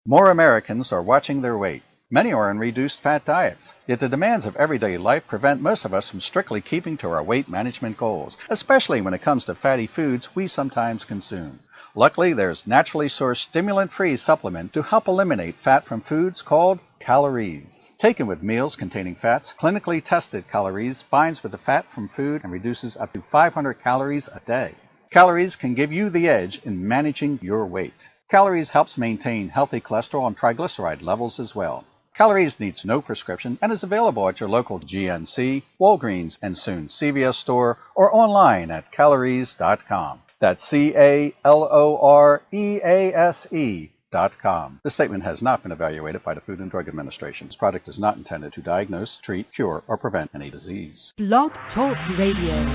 More Americans are watching their weight. Many are on reduced fat diets, yet the demands of everyday life prevent most of us from strictly keeping to our weight management goals, especially when it comes to fatty foods we sometimes consume. Luckily, there's naturally sourced stimulant-free supplement to help eliminate fat from foods called calories. Taken with meals containing fats, clinically tested calories binds with the fat from food and reduces up to 500 calories a day. Calories can give you the edge in managing your weight. Calories helps maintain healthy cholesterol and triglyceride levels as well. Calories needs no prescription and is available at your local GNC, Walgreens, and soon CVS store or online at calories.com. That's CALOREASE.com. This statement has not been evaluated by the Food and Drug Administration. This product is not intended to diagnose, treat, cure, or prevent any disease. Blog Talk Radio.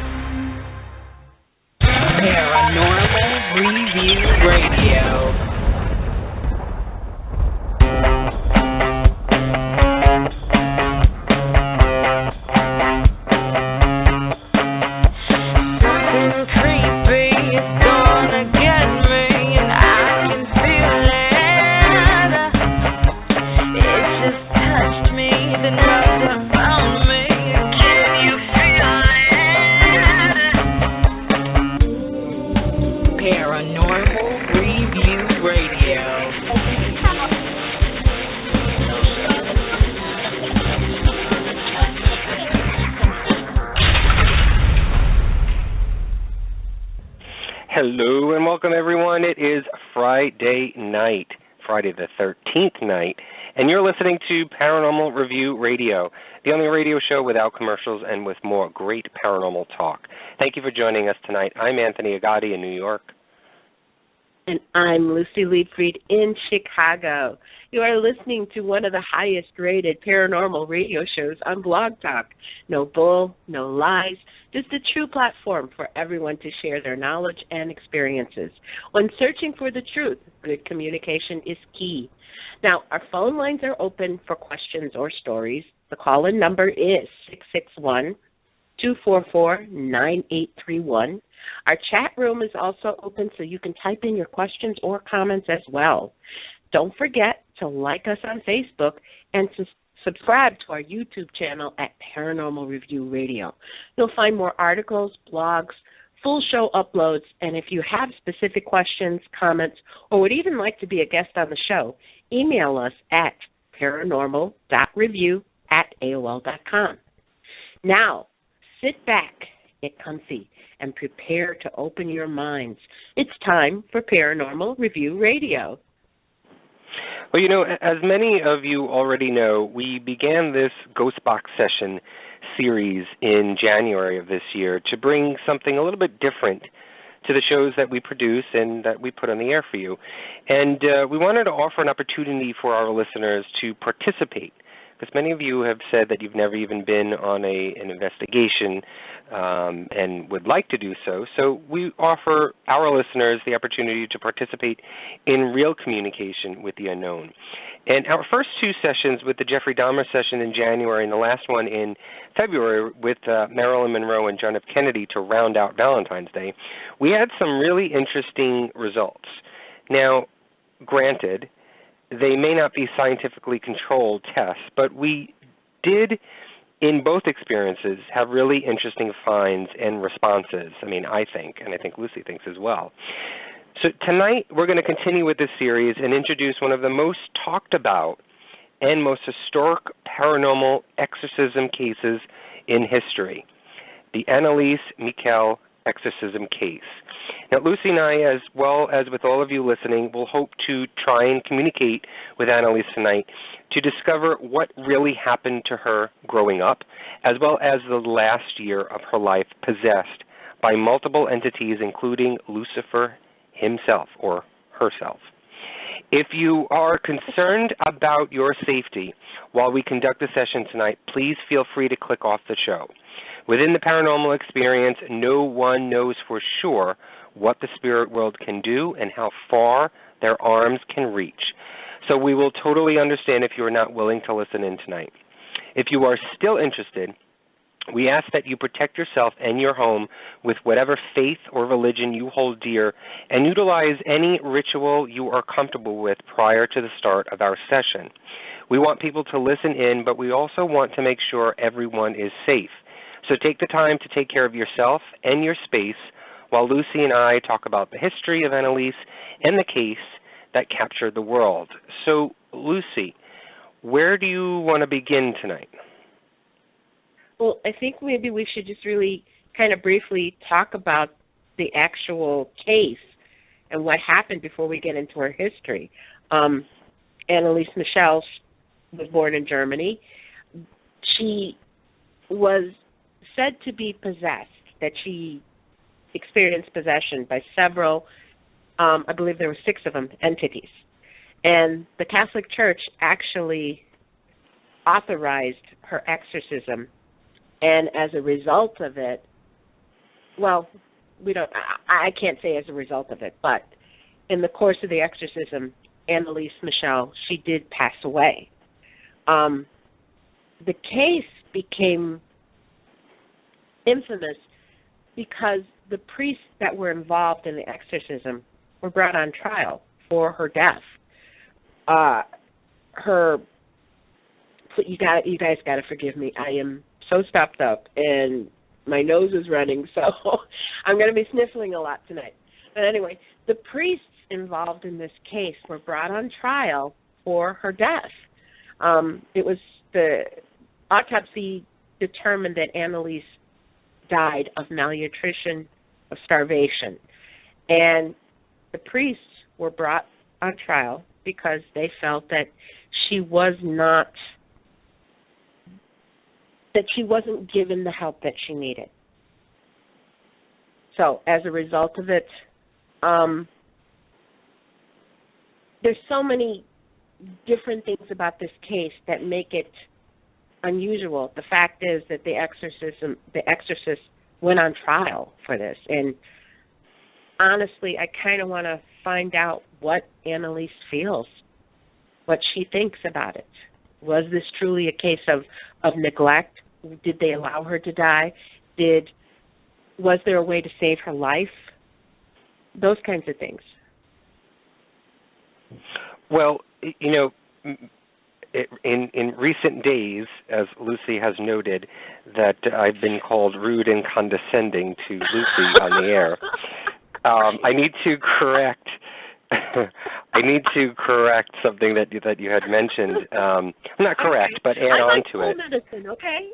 Paranormal Review Radio. Hello and welcome everyone. It is Friday night, Friday the 13th night, and you're listening to Paranormal Review Radio, the only radio show without commercials and with more great paranormal talk. Thank you for joining us tonight. I'm Anthony Agati in New York. And I'm Lucy Liebfried in Chicago. You are listening to one of the highest-rated paranormal radio shows on Blog Talk. No bull, no lies, just a true platform for everyone to share their knowledge and experiences. When searching for the truth, good communication is key. Now, our phone lines are open for questions or stories. The call-in number is 661-244-9831. Our chat room is also open, so you can type in your questions or comments as well. Don't forget to like us on Facebook and to subscribe to our YouTube channel at Paranormal Review Radio. You'll find more articles, blogs, full show uploads, and if you have specific questions, comments, or would even like to be a guest on the show, email us at paranormal.review@aol.com. Now, sit back, get comfy, and prepare to open your minds. It's time for Paranormal Review Radio. Well, you know, as many of you already know, we began this Ghost Box Session series in January of this year to bring something a little bit different to the shows that we produce and that we put on the air for you. And we wanted to offer an opportunity for our listeners to participate, because many of you have said that you've never even been on an investigation and would like to do so. So we offer our listeners the opportunity to participate in real communication with the unknown. And our first two sessions, with the Jeffrey Dahmer session in January and the last one in February with Marilyn Monroe and John F. Kennedy to round out Valentine's Day, we had some really interesting results. Now, granted, they may not be scientifically controlled tests, but we did, in both experiences, have really interesting finds and responses. I mean, I think, and I think Lucy thinks as well. So tonight we're going to continue with this series and introduce one of the most talked about and most historic paranormal exorcism cases in history, the Anneliese Michel exorcism case. Now, Lucy and I, as well as with all of you listening, will hope to try and communicate with Anneliese tonight to discover what really happened to her growing up, as well as the last year of her life possessed by multiple entities, including Lucifer himself or herself. If you are concerned about your safety while we conduct the session tonight, please feel free to click off the show. Within the paranormal experience, no one knows for sure what the spirit world can do and how far their arms can reach. So we will totally understand if you are not willing to listen in tonight. If you are still interested, We ask that you protect yourself and your home with whatever faith or religion you hold dear, and utilize any ritual you are comfortable with prior to the start of our session. We want people to listen in, but we also want to make sure everyone is safe. So take the time to take care of yourself and your space while Luci and I talk about the history of Anneliese and the case that captured the world. So, Luci, where do you want to begin tonight? Well, I think maybe we should just really kind of briefly talk about the actual case and what happened before we get into her history. Anneliese Michel was born in Germany. She was said to be possessed, that she experienced possession by several, I believe there were 6 of them, entities. And the Catholic Church actually authorized her exorcism. And as a result of it, well, I can't say as a result of it, but in the course of the exorcism, Anneliese Michel, she did pass away. The case became infamous because the priests that were involved in the exorcism were brought on trial for her death. You guys got to forgive me. I am so stopped up and my nose is running, so I'm going to be sniffling a lot tonight. But anyway, the priests involved in this case were brought on trial for her death. It was the autopsy determined that Anneliese died of malnutrition, of starvation. And the priests were brought on trial because they felt that she wasn't given the help that she needed. So as a result of it, there's so many different things about this case that make it unusual. The fact is that the Exorcist went on trial for this, and honestly, I kind of want to find out what Anneliese feels, what she thinks about it. Was this truly a case of neglect? Did they allow her to die? Was there a way to save her life? Those kinds of things. Well, you know, in recent days, as Luci has noted, that I've been called rude and condescending to Luci on the air. I need to correct. I need to correct something that you had mentioned. Not correct, but add on to it. Medicine, okay?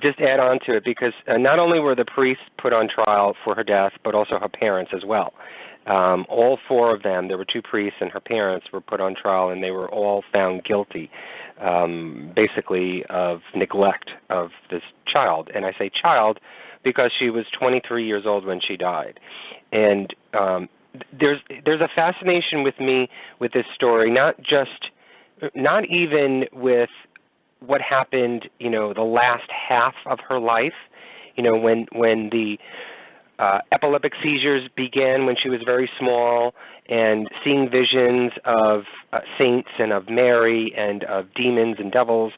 Just add on to it, because not only were the priests put on trial for her death, but also her parents as well. All 4 of them, there were 2 priests and her parents, were put on trial, and they were all found guilty, basically, of neglect of this child. And I say child because she was 23 years old when she died. And there's a fascination with me with this story, not even with what happened, the last half of her life, when the epileptic seizures began when she was very small, and seeing visions of saints and of Mary and of demons and devils.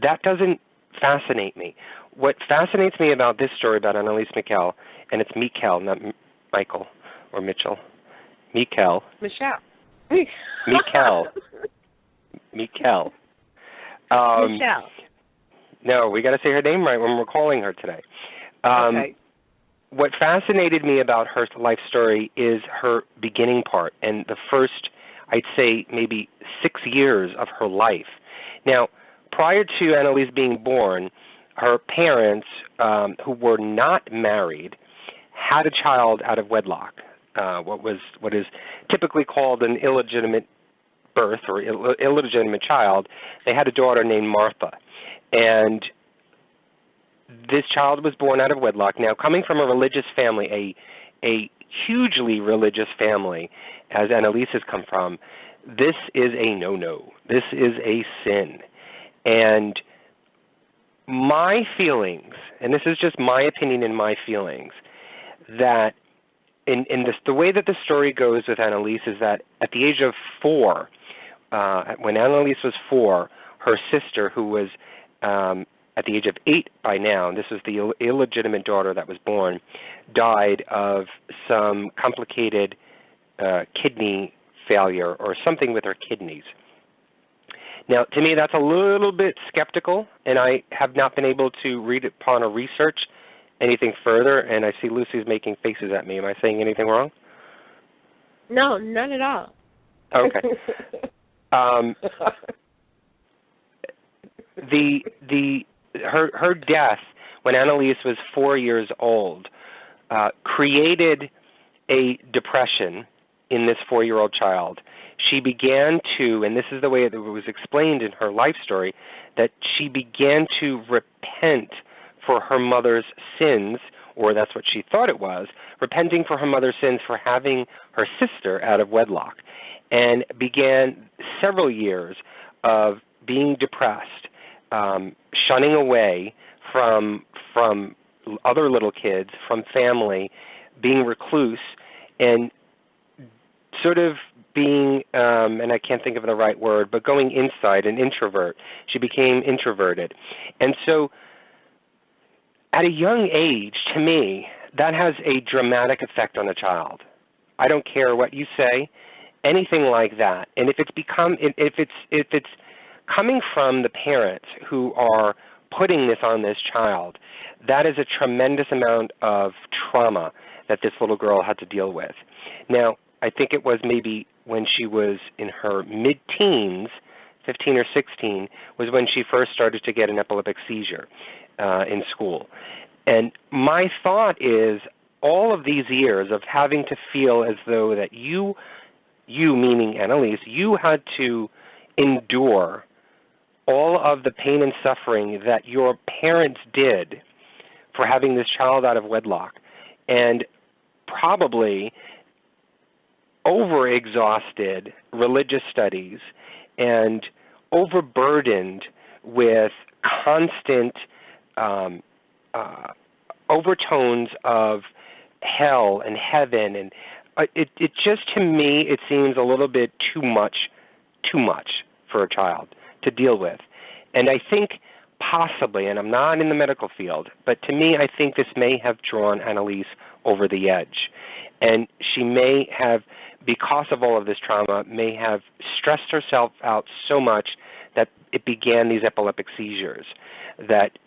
That doesn't fascinate me. What fascinates me about this story about Anneliese Michel, and it's Michel, not Michael or Mitchell. Michel. Michelle. Michel. Michel. Michelle. No, we got to say her name right when we're calling her today. Okay. What fascinated me about her life story is her beginning part and the first, I'd say, maybe 6 years of her life. Now, prior to Anneliese being born, her parents, who were not married, had a child out of wedlock, what is typically called an illegitimate birth or illegitimate child. They had a daughter named Martha, and this child was born out of wedlock. Now, coming from a religious family, a hugely religious family, as Anneliese has come from, this is a no-no. This is a sin. And my feelings, and this is just my opinion and my feelings, that in the way that the story goes with Anneliese is that at the age of 4, when Anneliese was 4, her sister, who was at the age of 8 by now, and this was the illegitimate daughter that was born, died of some complicated kidney failure or something with her kidneys. Now, to me, that's a little bit skeptical, and I have not been able to read upon or research anything further, and I see Lucy's making faces at me. Am I saying anything wrong? No, not at all. Okay. Her death when Anneliese was 4 years old created a depression in this 4-year-old child. She began to, and this is the way it was explained in her life story, that she began to repent for her mother's sins, or that's what she thought it was, repenting for her mother's sins for having her sister out of wedlock, and began several years of being depressed, shunning away from other little kids, from family, being recluse, and sort of being, and I can't think of the right word, but going inside, an introvert. She became introverted. And so at a young age, to me, that has a dramatic effect on a child. I don't care what you say, anything like that. And if it's coming from the parents who are putting this on this child, that is a tremendous amount of trauma that this little girl had to deal with. Now, I think it was maybe when she was in her mid-teens, 15 or 16, was when she first started to get an epileptic seizure in school. And my thought is all of these years of having to feel as though that you meaning Anneliese, you had to endure all of the pain and suffering that your parents did for having this child out of wedlock, and probably overexhausted religious studies and overburdened with constant overtones of hell and heaven, and it just, to me, it seems a little bit too much for a child to deal with. And I think possibly, and I'm not in the medical field, but to me, I think this may have drawn Anneliese over the edge. And she may have, because of all of this trauma, may have stressed herself out so much that it began these epileptic seizures, that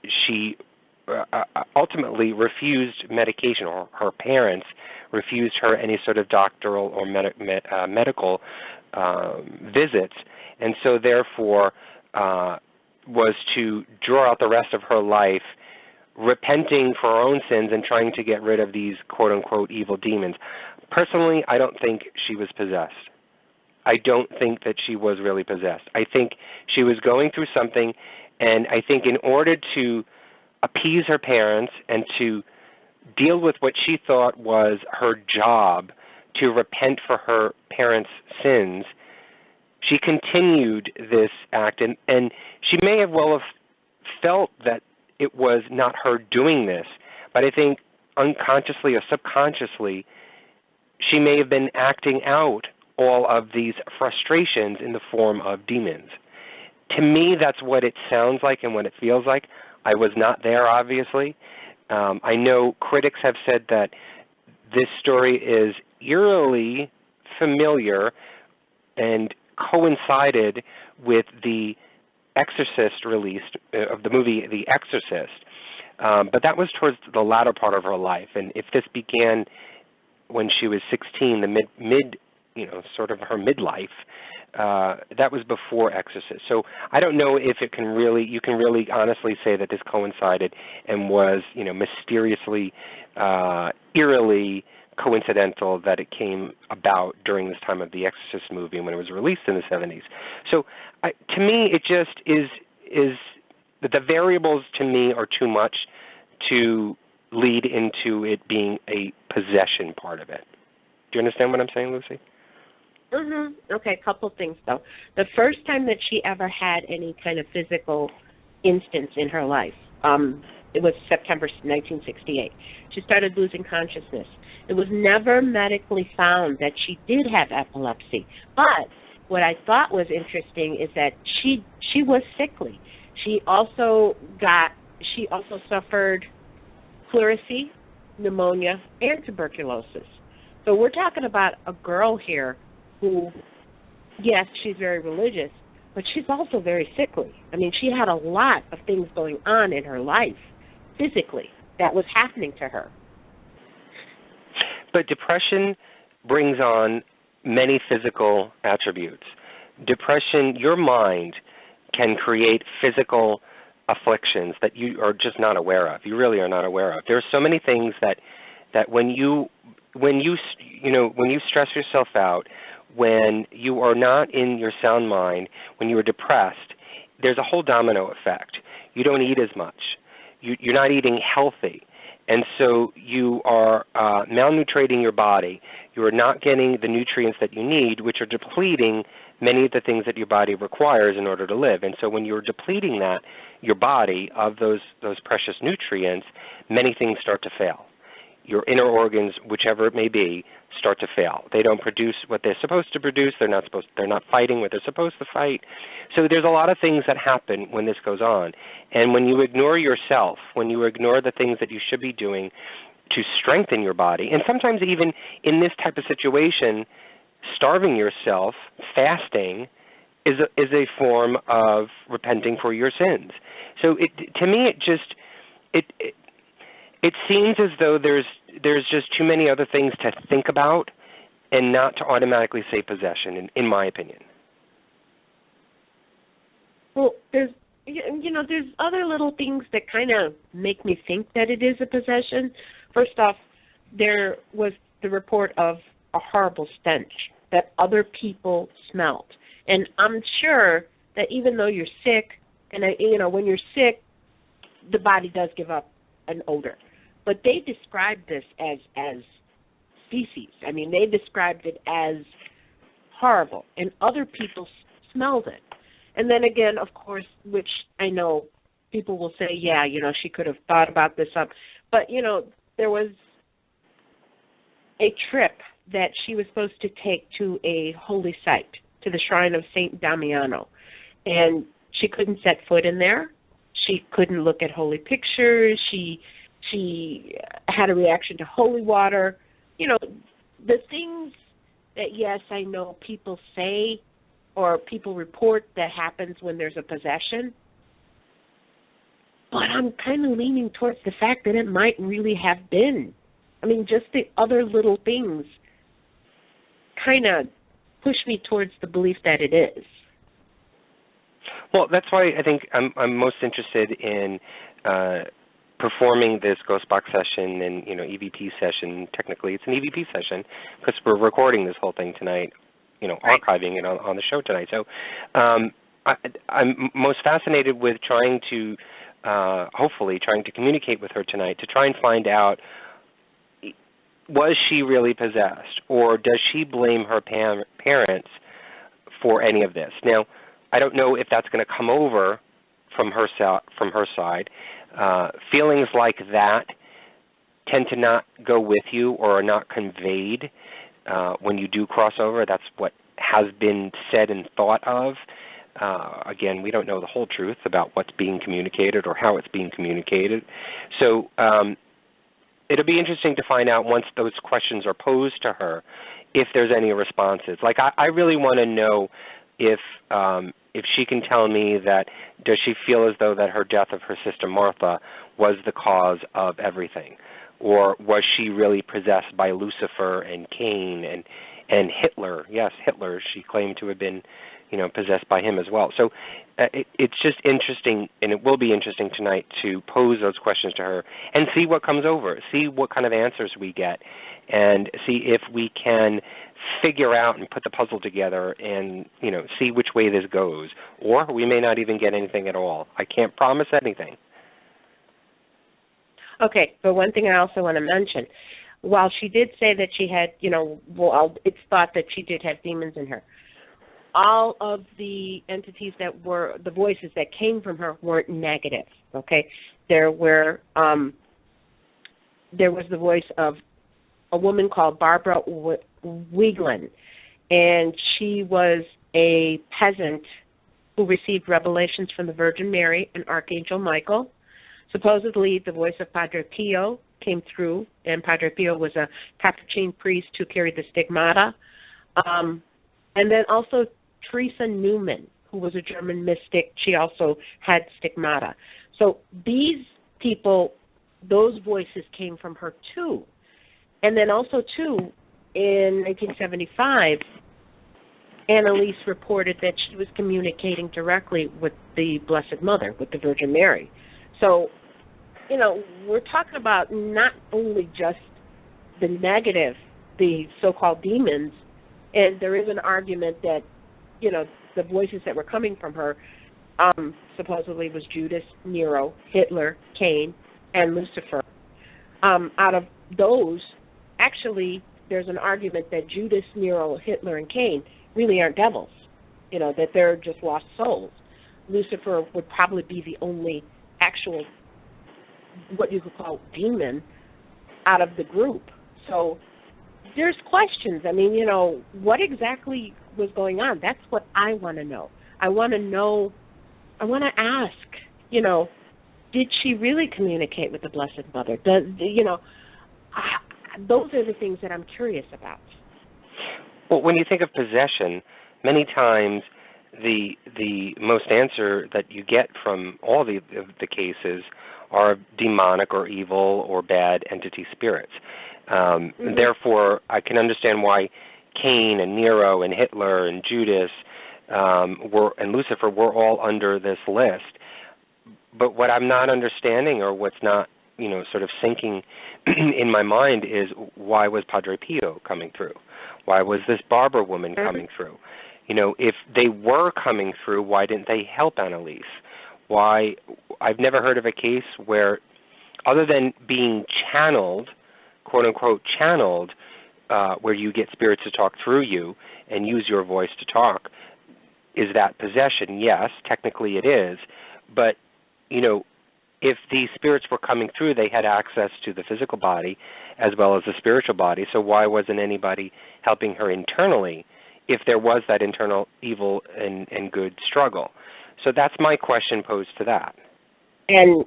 she ultimately refused medication, or her parents refused her any sort of doctoral or medical visits, and so therefore was to draw out the rest of her life repenting for her own sins and trying to get rid of these quote-unquote evil demons. Personally, I don't think she was possessed. I don't think that she was really possessed. I think she was going through something, and I think in order to appease her parents and to deal with what she thought was her job, to repent for her parents' sins, she continued this act, and she may have well have felt that it was not her doing this, but I think unconsciously or subconsciously, she may have been acting out all of these frustrations in the form of demons. To me, that's what it sounds like and what it feels like. I was not there, obviously. I know critics have said that this story is eerily familiar and coincided with the Exorcist release of the movie The Exorcist, but that was towards the latter part of her life. And if this began when she was 16, the mid sort of her midlife, that was before Exorcist. So I don't know if you can really honestly say that this coincided and was, mysteriously, eerily coincidental that it came about during this time of the Exorcist movie when it was released in the 70s. So to me, it just is that the variables to me are too much to lead into it being a possession part of it. Do you understand what I'm saying, Lucy? Mm-hmm. Okay, a couple things, though. The first time that she ever had any kind of physical instance in her life, it was September 1968. She started losing consciousness. It was never medically found that she did have epilepsy. But what I thought was interesting is that she was sickly. She also suffered pleurisy, pneumonia, and tuberculosis. So we're talking about a girl here who, yes, she's very religious, but she's also very sickly. I mean, she had a lot of things going on in her life physically that was happening to her. But depression brings on many physical attributes. Depression, your mind can create physical afflictions that you are just not aware of. You really are not aware of. There are so many things that when you stress yourself out, when you are not in your sound mind, when you are depressed, there's a whole domino effect. You don't eat as much. You're not eating healthy. And so you are malnutriting your body. You are not getting the nutrients that you need, which are depleting many of the things that your body requires in order to live. And so when you're depleting your body of those precious nutrients, many things start to fail. Your inner organs, whichever it may be, start to fail. They don't produce what they're supposed to produce. They're not fighting what they're supposed to fight. So there's a lot of things that happen when this goes on. And when you ignore yourself, when you ignore the things that you should be doing to strengthen your body, and sometimes even in this type of situation, starving yourself, fasting, is a form of repenting for your sins. So to me, it seems as though there's just too many other things to think about and not to automatically say possession, in my opinion. Well, there's other little things that kind of make me think that it is a possession. First off, there was the report of a horrible stench that other people smelled. And I'm sure that even though you're sick, and when you're sick, the body does give up an odor. But they described this as feces. I mean, they described it as horrible, and other people smelled it. And then again, of course, which I know people will say, yeah, she could have thought about this up. But, there was a trip that she was supposed to take to a holy site, to the shrine of St. Damiano. And she couldn't set foot in there. She couldn't look at holy pictures. She had a reaction to holy water. The things that, yes, I know people say or people report that happens when there's a possession, but I'm kind of leaning towards the fact that it might really have been. I mean, just the other little things kind of push me towards the belief that it is. Well, that's why I think I'm most interested in performing this Ghost Box session and EVP session. Technically, it's an EVP session because we're recording this whole thing tonight, right. Archiving it on the show tonight. So I'm most fascinated with hopefully trying to communicate with her tonight to try and find out, was she really possessed, or does she blame her parents for any of this? Now, I don't know if that's going to come over from her side. Feelings like that tend to not go with you or are not conveyed when you do cross over. That's what has been said and thought of. Again, we don't know the whole truth about what's being communicated or how it's being communicated. So it'll be interesting to find out once those questions are posed to her if there's any responses. Like, I really want to know if she can tell me that, does she feel as though that her death of her sister Martha was the cause of everything? Or was she really possessed by Lucifer and Cain and Hitler? Yes, Hitler, she claimed to have been, possessed by him as well. So it's just interesting, and it will be interesting tonight to pose those questions to her and see what comes over, see what kind of answers we get, and see if we can figure out and put the puzzle together and, see which way this goes. Or we may not even get anything at all. I can't promise anything. Okay, but one thing I also want to mention, while she did say that she had, it's thought that she did have demons in her, all of the entities that were, the voices that came from her weren't negative, okay? There was the voice of a woman called Barbara Wieglin, and she was a peasant who received revelations from the Virgin Mary and Archangel Michael. Supposedly, the voice of Padre Pio came through, and Padre Pio was a Capuchin priest who carried the stigmata. And then also Teresa Newman, who was a German mystic. She also had stigmata. So these people, those voices came from her too. And then also too, in 1975, Anneliese reported that she was communicating directly with the Blessed Mother, with the Virgin Mary. So, you know, we're talking about not only just the negative, the so-called demons, and there is an argument that, you know, the voices that were coming from her supposedly was Judas, Nero, Hitler, Cain, and Lucifer. Out of those, actually, there's an argument that Judas, Nero, Hitler, and Cain really aren't devils, you know, that they're just lost souls. Lucifer would probably be the only actual, what you could call demon out of the group. So there's questions. I mean, you know, what exactly was going on? That's what I want to know. I want to ask, you know, did she really communicate with the Blessed Mother? You know, those are the things that I'm curious about. Well, when you think of possession, many times the most answer that you get from all the cases are demonic or evil or bad entity spirits. Therefore, I can understand why Cain and Nero and Hitler and Judas and Lucifer were all under this list. But what I'm not understanding, or what's not, you know, sort of sinking in my mind, is why was Padre Pio coming through? Why was this Barbara woman coming through? You know, if they were coming through, why didn't they help Anneliese? Why? I've never heard of a case where, other than being channeled, quote unquote channeled, where you get spirits to talk through you and use your voice to talk, is that possession? Yes, technically it is, but you know, if these spirits were coming through, they had access to the physical body as well as the spiritual body, so why wasn't anybody helping her internally if there was that internal evil and good struggle? So that's my question posed to that. And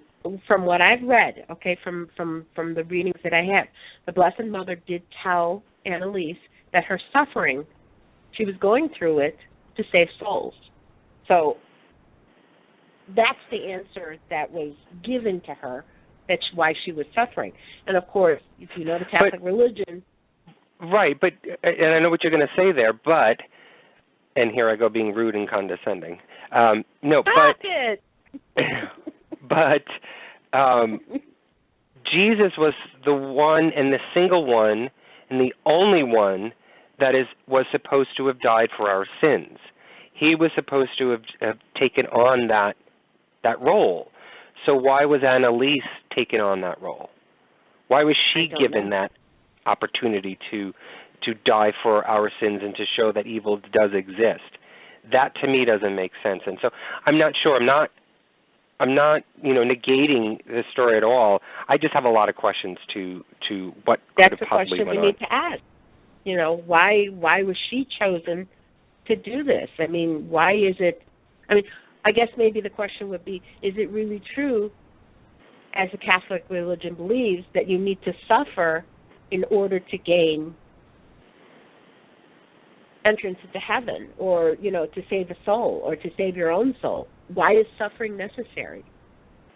from what I've read, okay, from the readings that I have, the Blessed Mother did tell Anneliese that her suffering, she was going through it to save souls. So that's the answer that was given to her, that's why she was suffering. And of course, if you know the Catholic religion. Right, but, and I know what you're going to say there, but, and here I go being rude and condescending. No, Stop but, it. but Jesus was the one and the single one and the only one that was supposed to have died for our sins. He was supposed to have taken on that role. So why was Anneliese taking on that role? Why was she given that opportunity to die for our sins and to show that evil does exist? That to me doesn't make sense. And so I'm not sure. I'm not you know, negating this story at all. I just have a lot of questions to what could have possibly went on. That's the question we need to ask. You know, why was she chosen to do this? I mean, why is it? I mean, I guess maybe the question would be, is it really true, as the Catholic religion believes, that you need to suffer in order to gain entrance into heaven, or, you know, to save a soul, or to save your own soul? Why is suffering necessary?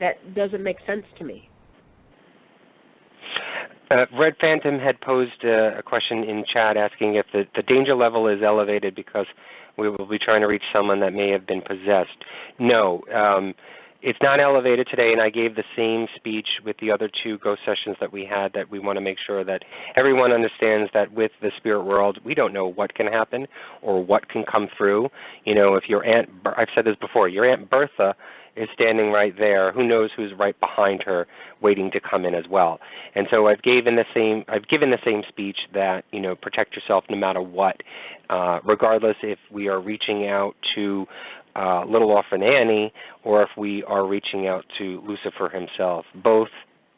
That doesn't make sense to me. Red Phantom had posed a question in chat asking if the danger level is elevated because we will be trying to reach someone that may have been possessed. No, it's not elevated today, and I gave the same speech with the other two ghost sessions that we had, that we want to make sure that everyone understands that with the spirit world, we don't know what can happen or what can come through. You know, if your Aunt, I've said this before, your Aunt Bertha is standing right there, who knows who's right behind her waiting to come in as well. And so I've given the same speech that, you know, protect yourself no matter what, regardless if we are reaching out to Little Orphan Annie or if we are reaching out to Lucifer himself. Both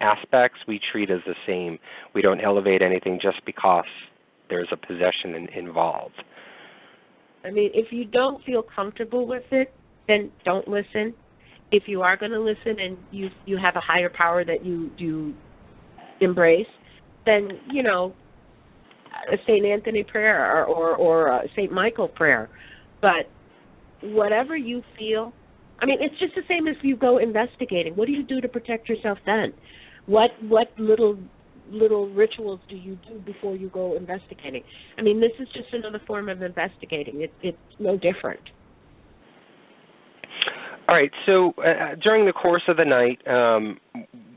aspects we treat as the same. We don't elevate anything just because there's a possession involved. I mean, if you don't feel comfortable with it, then don't listen. If you are going to listen and you have a higher power that you embrace, then, you know, a St. Anthony prayer or a St. Michael prayer. But whatever you feel, I mean, it's just the same as you go investigating. What do you do to protect yourself then? What little rituals do you do before you go investigating? I mean, this is just another form of investigating. It's no different. All right, so during the course of the night,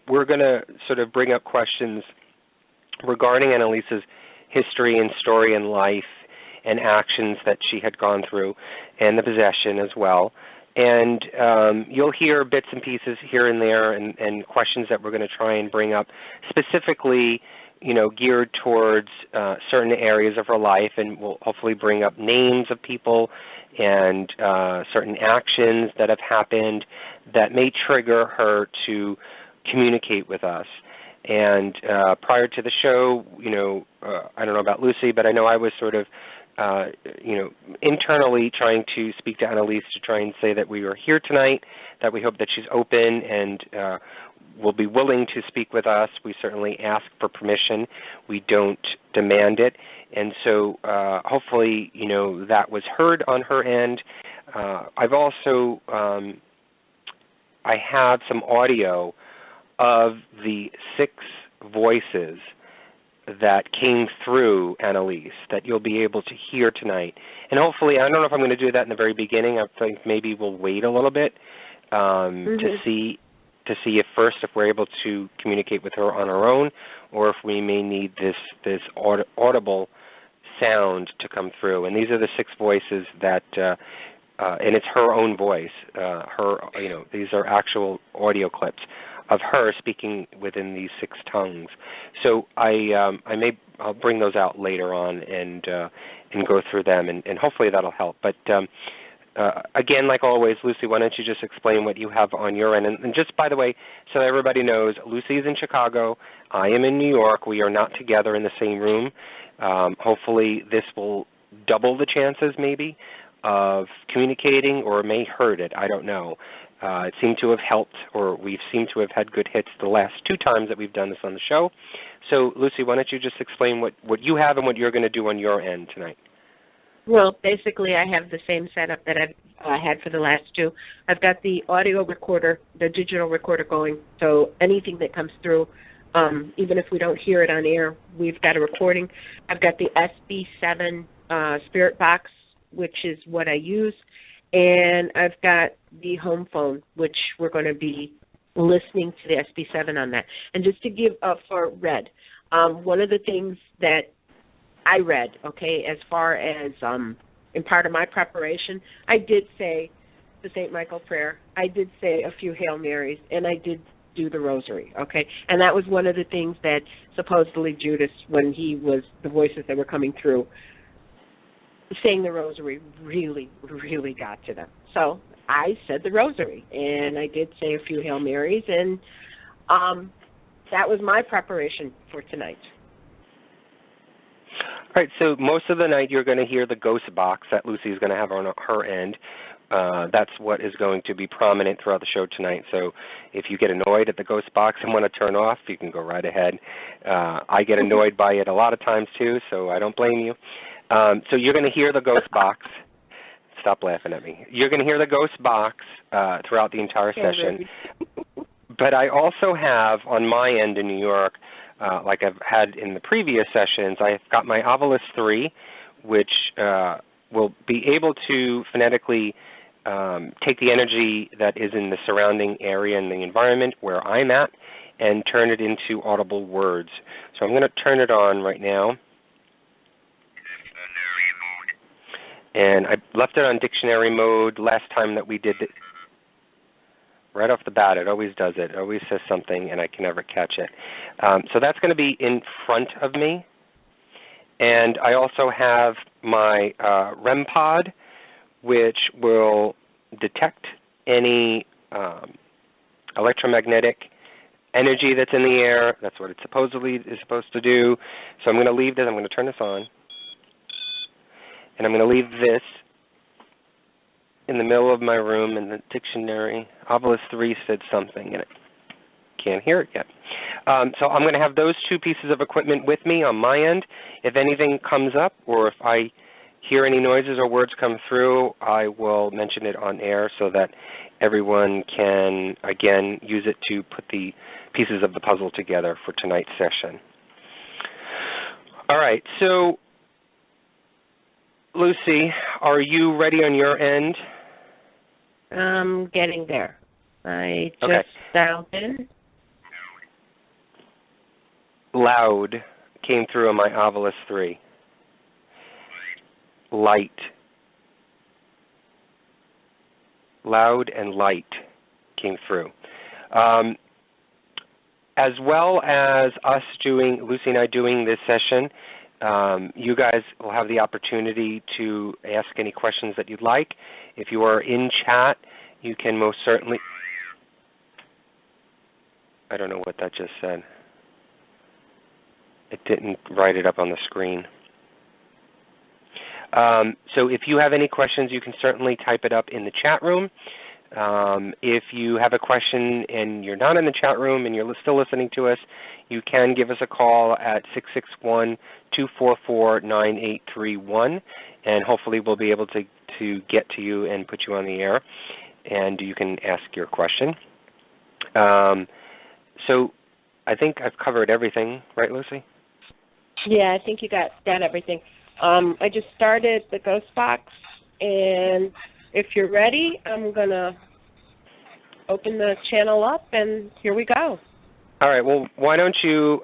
we're going to sort of bring up questions regarding Anneliese's history and story and life and actions that she had gone through, and the possession as well. And you'll hear bits and pieces here and there and questions that we're going to try and bring up specifically, you know, geared towards certain areas of her life, and we'll hopefully bring up names of people and certain actions that have happened that may trigger her to communicate with us. And prior to the show, you know, I don't know about Lucy, but I know I was sort of, you know, internally trying to speak to Anneliese to try and say that we are here tonight, that we hope that she's open and will be willing to speak with us. We certainly ask for permission. We don't demand it. And so hopefully, you know, that was heard on her end. I've also, I have some audio of the 6 voices that came through Anneliese that you'll be able to hear tonight. And hopefully, I don't know if I'm going to do that in the very beginning. I think maybe we'll wait a little bit to see if first if we're able to communicate with her on our own, or if we may need this audible sound to come through. And these are the 6 voices that, and it's her own voice. You know, these are actual audio clips of her speaking within these 6 tongues. So I'll bring those out later on and go through them, and hopefully that'll help. But again, like always, Lucy, why don't you just explain what you have on your end? And just, by the way, so everybody knows, Lucy is in Chicago. I am in New York. We are not together in the same room. Hopefully this will double the chances, maybe, of communicating, or may hurt it. I don't know. It seemed to have helped, or we've seemed to have had good hits the last 2 times that we've done this on the show. So, Lucy, why don't you just explain what you have and what you're going to do on your end tonight? Well, basically, I have the same setup that I've had for the last 2. I've got the audio recorder, the digital recorder going, so anything that comes through, even if we don't hear it on air, we've got a recording. I've got the SB7 Spirit Box, which is what I use, and I've got the home phone, which we're going to be listening to the SB7 on that. And just to give up for Red, one of the things that I read, okay, as far as in part of my preparation, I did say the St. Michael prayer, I did say a few Hail Marys, and I did do the rosary, okay? And that was one of the things that supposedly Judas, when he was, the voices that were coming through, saying the rosary really, really got to them. So I said the rosary, and I did say a few Hail Marys, and that was my preparation for tonight. All right, so most of the night you're going to hear the ghost box that Lucy is going to have on her end. That's what is going to be prominent throughout the show tonight. So if you get annoyed at the ghost box and want to turn off, you can go right ahead. I get annoyed by it a lot of times too, so I don't blame you. So you're going to hear the ghost box. Stop laughing at me. You're going to hear the ghost box throughout the entire session. But I also have on my end in New York, like I've had in the previous sessions, I've got my Ovilus 3, which will be able to phonetically take the energy that is in the surrounding area and the environment where I'm at and turn it into audible words. So I'm going to turn it on right now. And I left it on dictionary mode last time that we did it. Right off the bat, it always does it. It always says something, and I can never catch it. So that's going to be in front of me. And I also have my REM pod, which will detect any electromagnetic energy that's in the air. That's what it supposedly is supposed to do. So I'm going to leave this. I'm going to turn this on. And I'm going to leave this in the middle of my room in the dictionary. Obelisk 3 said something, and I can't hear it yet. So I'm going to have those two pieces of equipment with me on my end. If anything comes up or if I hear any noises or words come through, I will mention it on air so that everyone can, again, use it to put the pieces of the puzzle together for tonight's session. All right, so Luci, are you ready on your end? I'm getting there. I just dialed in. Loud came through on my Obelisk 3. Light. Loud and light came through. As well as us doing, Luci and I doing this session, you guys will have the opportunity to ask any questions that you'd like. If you are in chat, you can most certainly... I don't know what that just said. It didn't write it up on the screen. So if you have any questions, you can certainly type it up in the chat room. If you have a question and you're not in the chat room and you're still listening to us, you can give us a call at 661-244-9831, and hopefully we'll be able to get to you and put you on the air, and you can ask your question. So I think I've covered everything, right, Luci? Yeah, I think you got everything. I just started the ghost box, and if you're ready, I'm going to open the channel up, and here we go. All right, well, why don't you,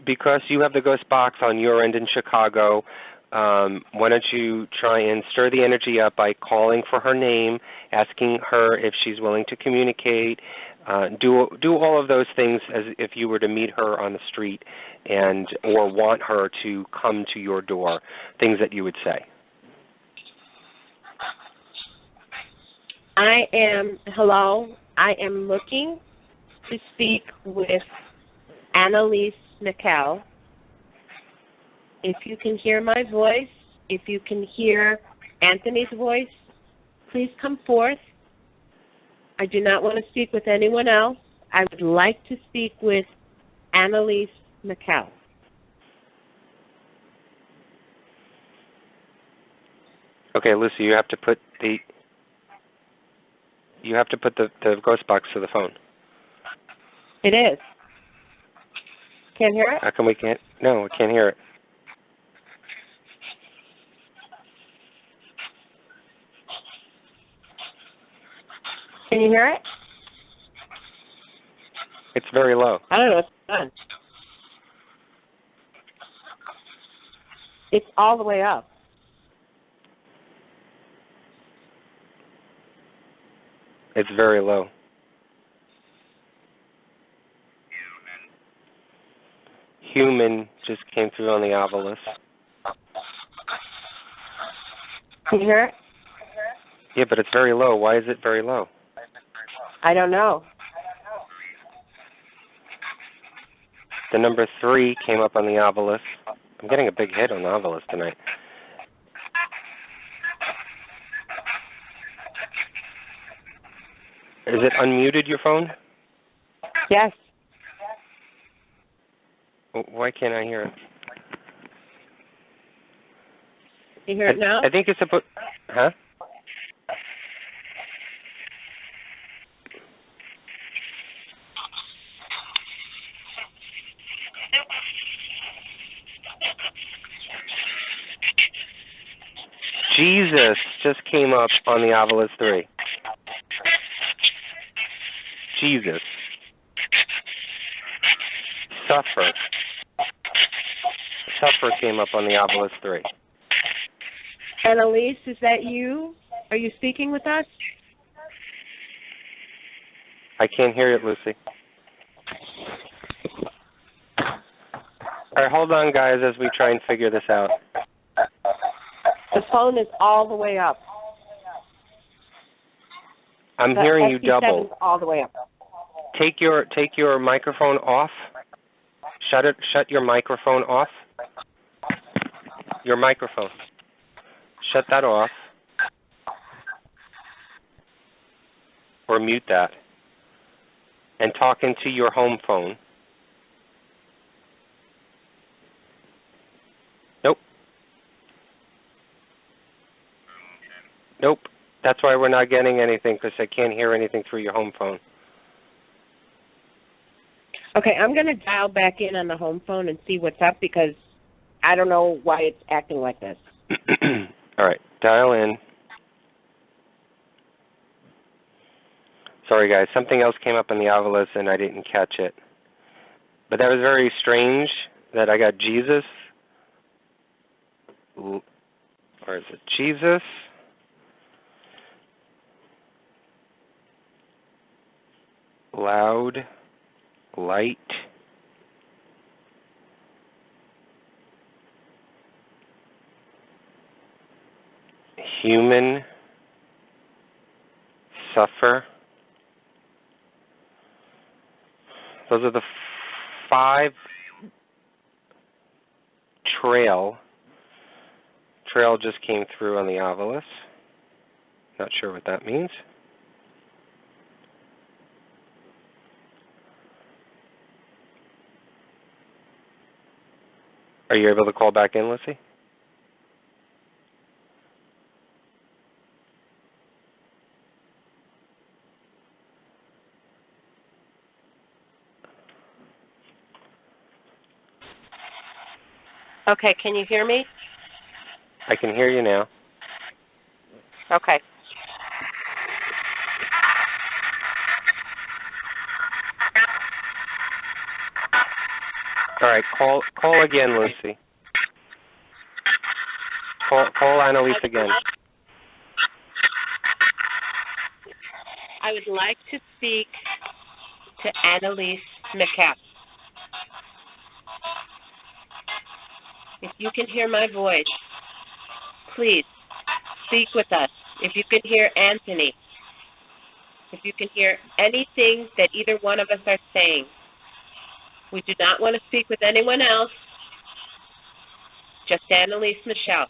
because you have the ghost box on your end in Chicago, why don't you try and stir the energy up by calling for her name, asking her if she's willing to communicate, do all of those things as if you were to meet her on the street and or want her to come to your door, things that you would say. Hello, I am looking to speak with Anneliese Michel. If you can hear my voice, if you can hear Anthony's voice, please come forth. I do not want to speak with anyone else. I would like to speak with Anneliese Michel. Okay, Luci, you have to put the ghost box to the phone. It is. Can't hear it? How come we can't? No, we can't hear it. Can you hear it? It's very low. I don't know what's done. It's all the way up. It's very low. Human just came through on the obelisk. Can you hear it? Yeah, but it's very low. Why is it very low? I don't know. The number 3 came up on the obelisk. I'm getting a big hit on the obelisk tonight. Is it unmuted, your phone? Yes. Why can't I hear it? You hear it now? I think it's a... Huh? Jesus just came up on the obelisk 3. Jesus. Suffer. Suffer came up on the obelisk 3. Anneliese, is that you? Are you speaking with us? I can't hear it, Luci. All right, hold on, guys, as we try and figure this out. The phone is all the way up. I'm hearing you double. All the way up. Take your microphone off. Shut your microphone off. Your microphone. Shut that off. or mute that and talk into your home phone. Nope. Nope. That's why we're not getting anything, because I can't hear anything through your home phone. Okay, I'm going to dial back in on the home phone and see what's up, because I don't know why it's acting like this. All right, dial in. Sorry, guys. Something else came up in the Avalos and I didn't catch it. But that was very strange that I got Jesus. Or is it Jesus? Loud. Light. Human. Suffer. Those are the 5. Trail. Trail just came through on the Avalos. Not sure what that means. Are you able to call back in, Lucy? Okay, can you hear me? I can hear you now. Okay. All right, call again, Lucy. Call Anneliese again. I would like to speak to Anneliese Michel. If you can hear my voice, please speak with us. If you can hear Anthony, if you can hear anything that either one of us are saying, we do not want to speak with anyone else, just Anneliese Michel.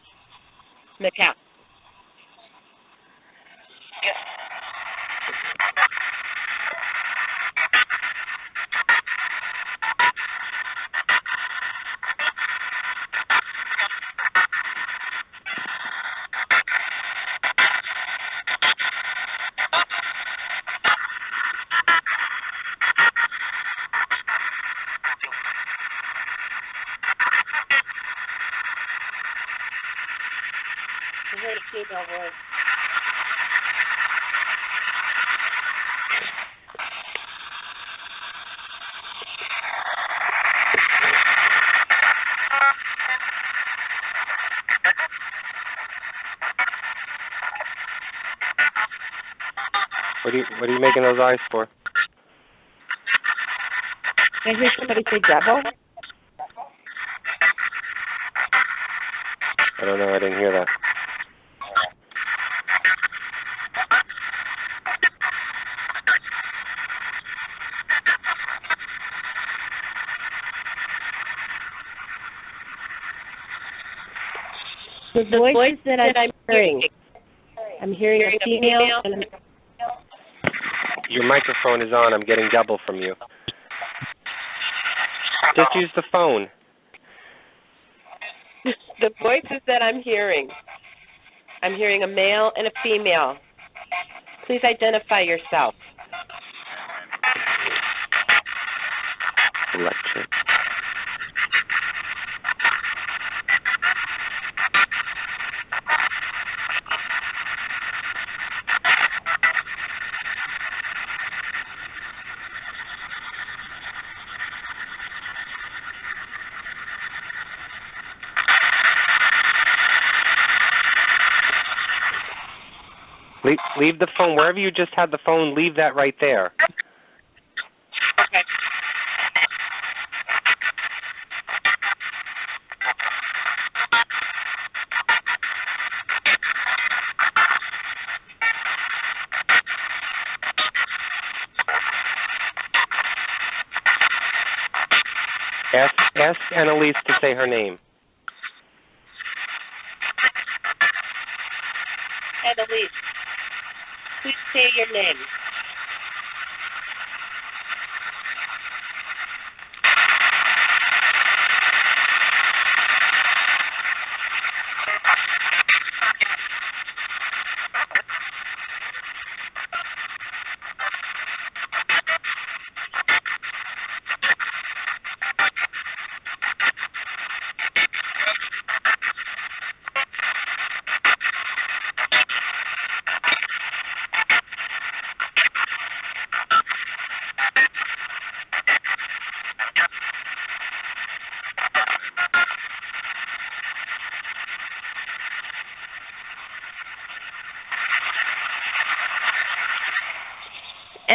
I heard a female voice. What are you making those eyes for? Did I hear somebody say devil? I don't know. I didn't hear that. The voices that I'm hearing. I'm hearing a female and Your microphone is on. I'm getting double from you. Just use the phone. the voices that I'm hearing a male and a female. Please identify yourself. Electric. Leave the phone. Wherever you just had the phone, leave that right there. Okay. Ask Anneliese to say her name. Anneliese, please say your name.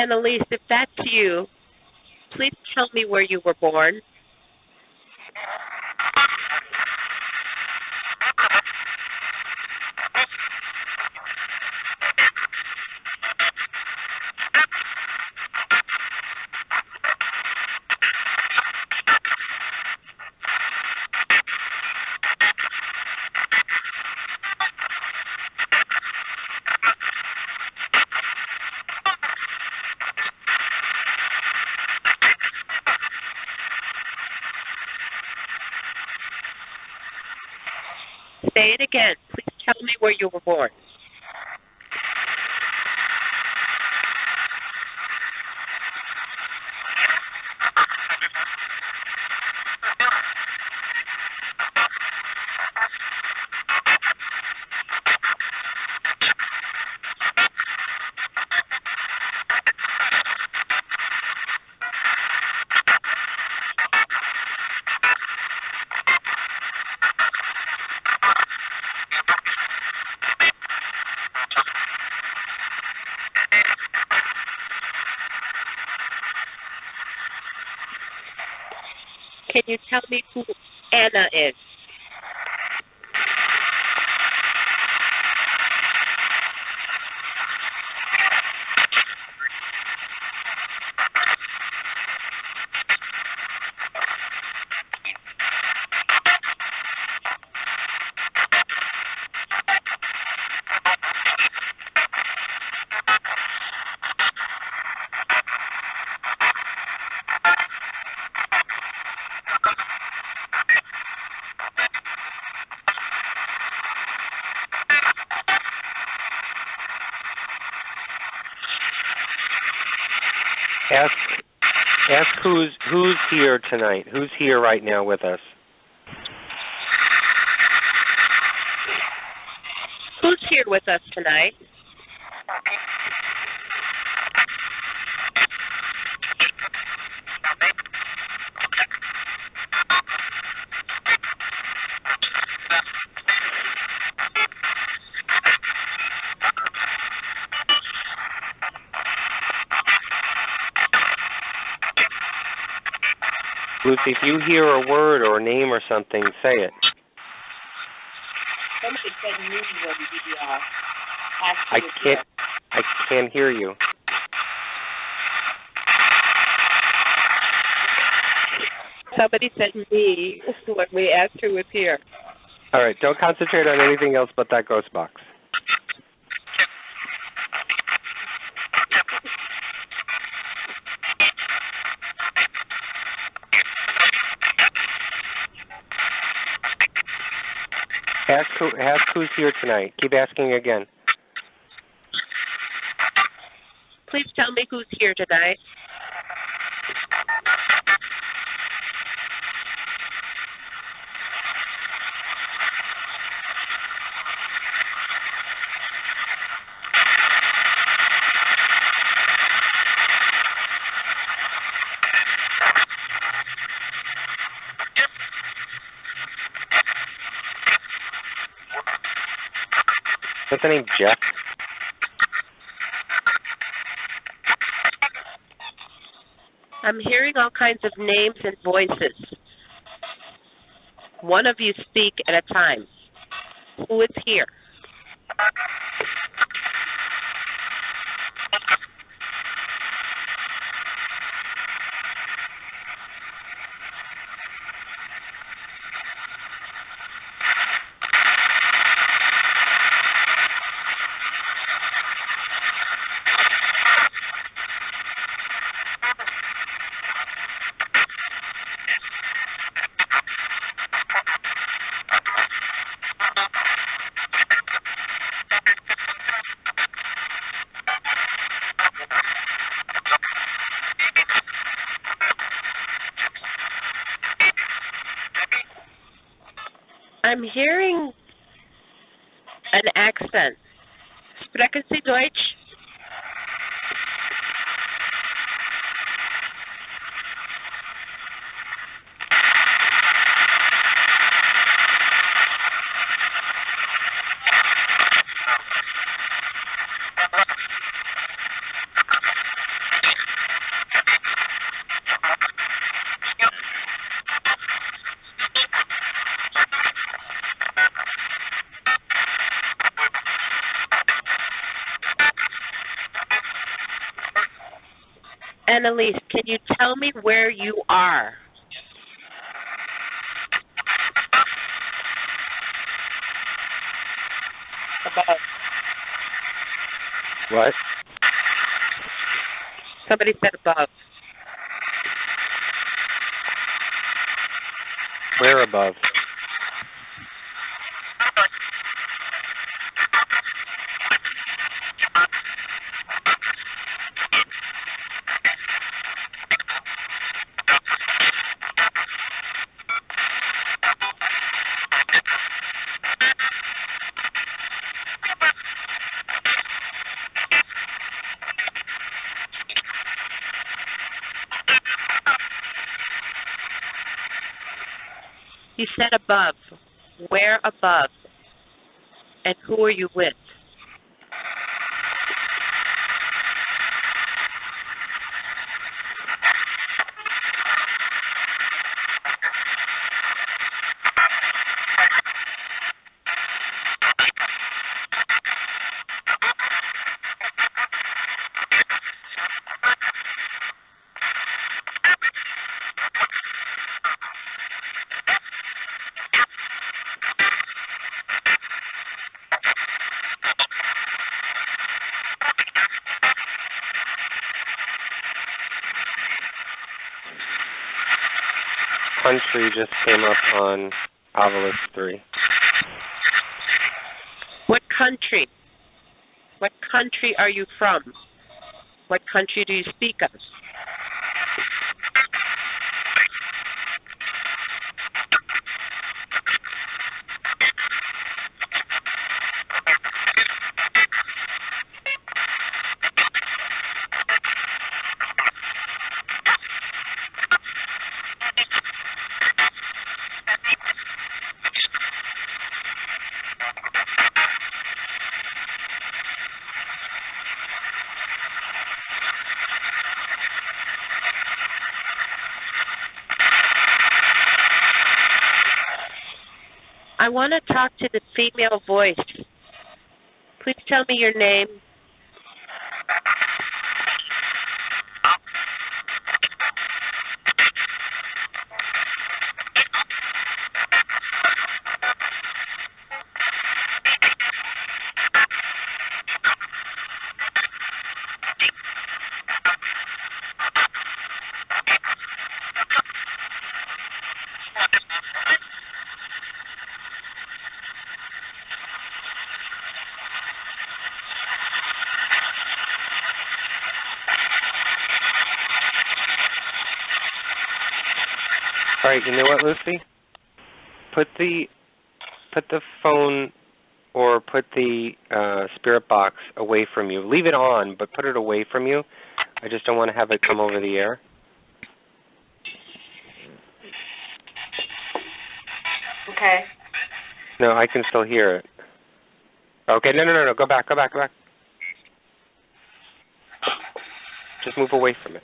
Anneliese, if that's you, please tell me where you were born. Say it again. Please tell me where you were born. Can you tell me who Anna is? Ask who's here tonight. Who's here right now with us? Who's here with us tonight? Lucy, if you hear a word or a name or something, say it. Somebody said me when I can't hear you. Somebody said me when we asked who was here. All right, don't concentrate on anything else but that ghost box. Ask who's here tonight. Keep asking again. Please tell me who's here tonight. What's the name, Jeff? I'm hearing all kinds of names and voices. One of you speak at a time. Who is here? I'm hearing an accent. Sprechen Sie Deutsch? Anneliese, can you tell me where you are? Above. What? Somebody said above. Where above? You said above. Where above? And who are you with? Country just came up on Obelisk 3. What country? What country are you from? What country do you speak of? I want to talk to the female voice. Please tell me your name. All right, you know what, Lucy? Put the phone or put the spirit box away from you. Leave it on, but put it away from you. I just don't want to have it come over the air. Okay. No, I can still hear it. Okay, no. Go back. Just move away from it.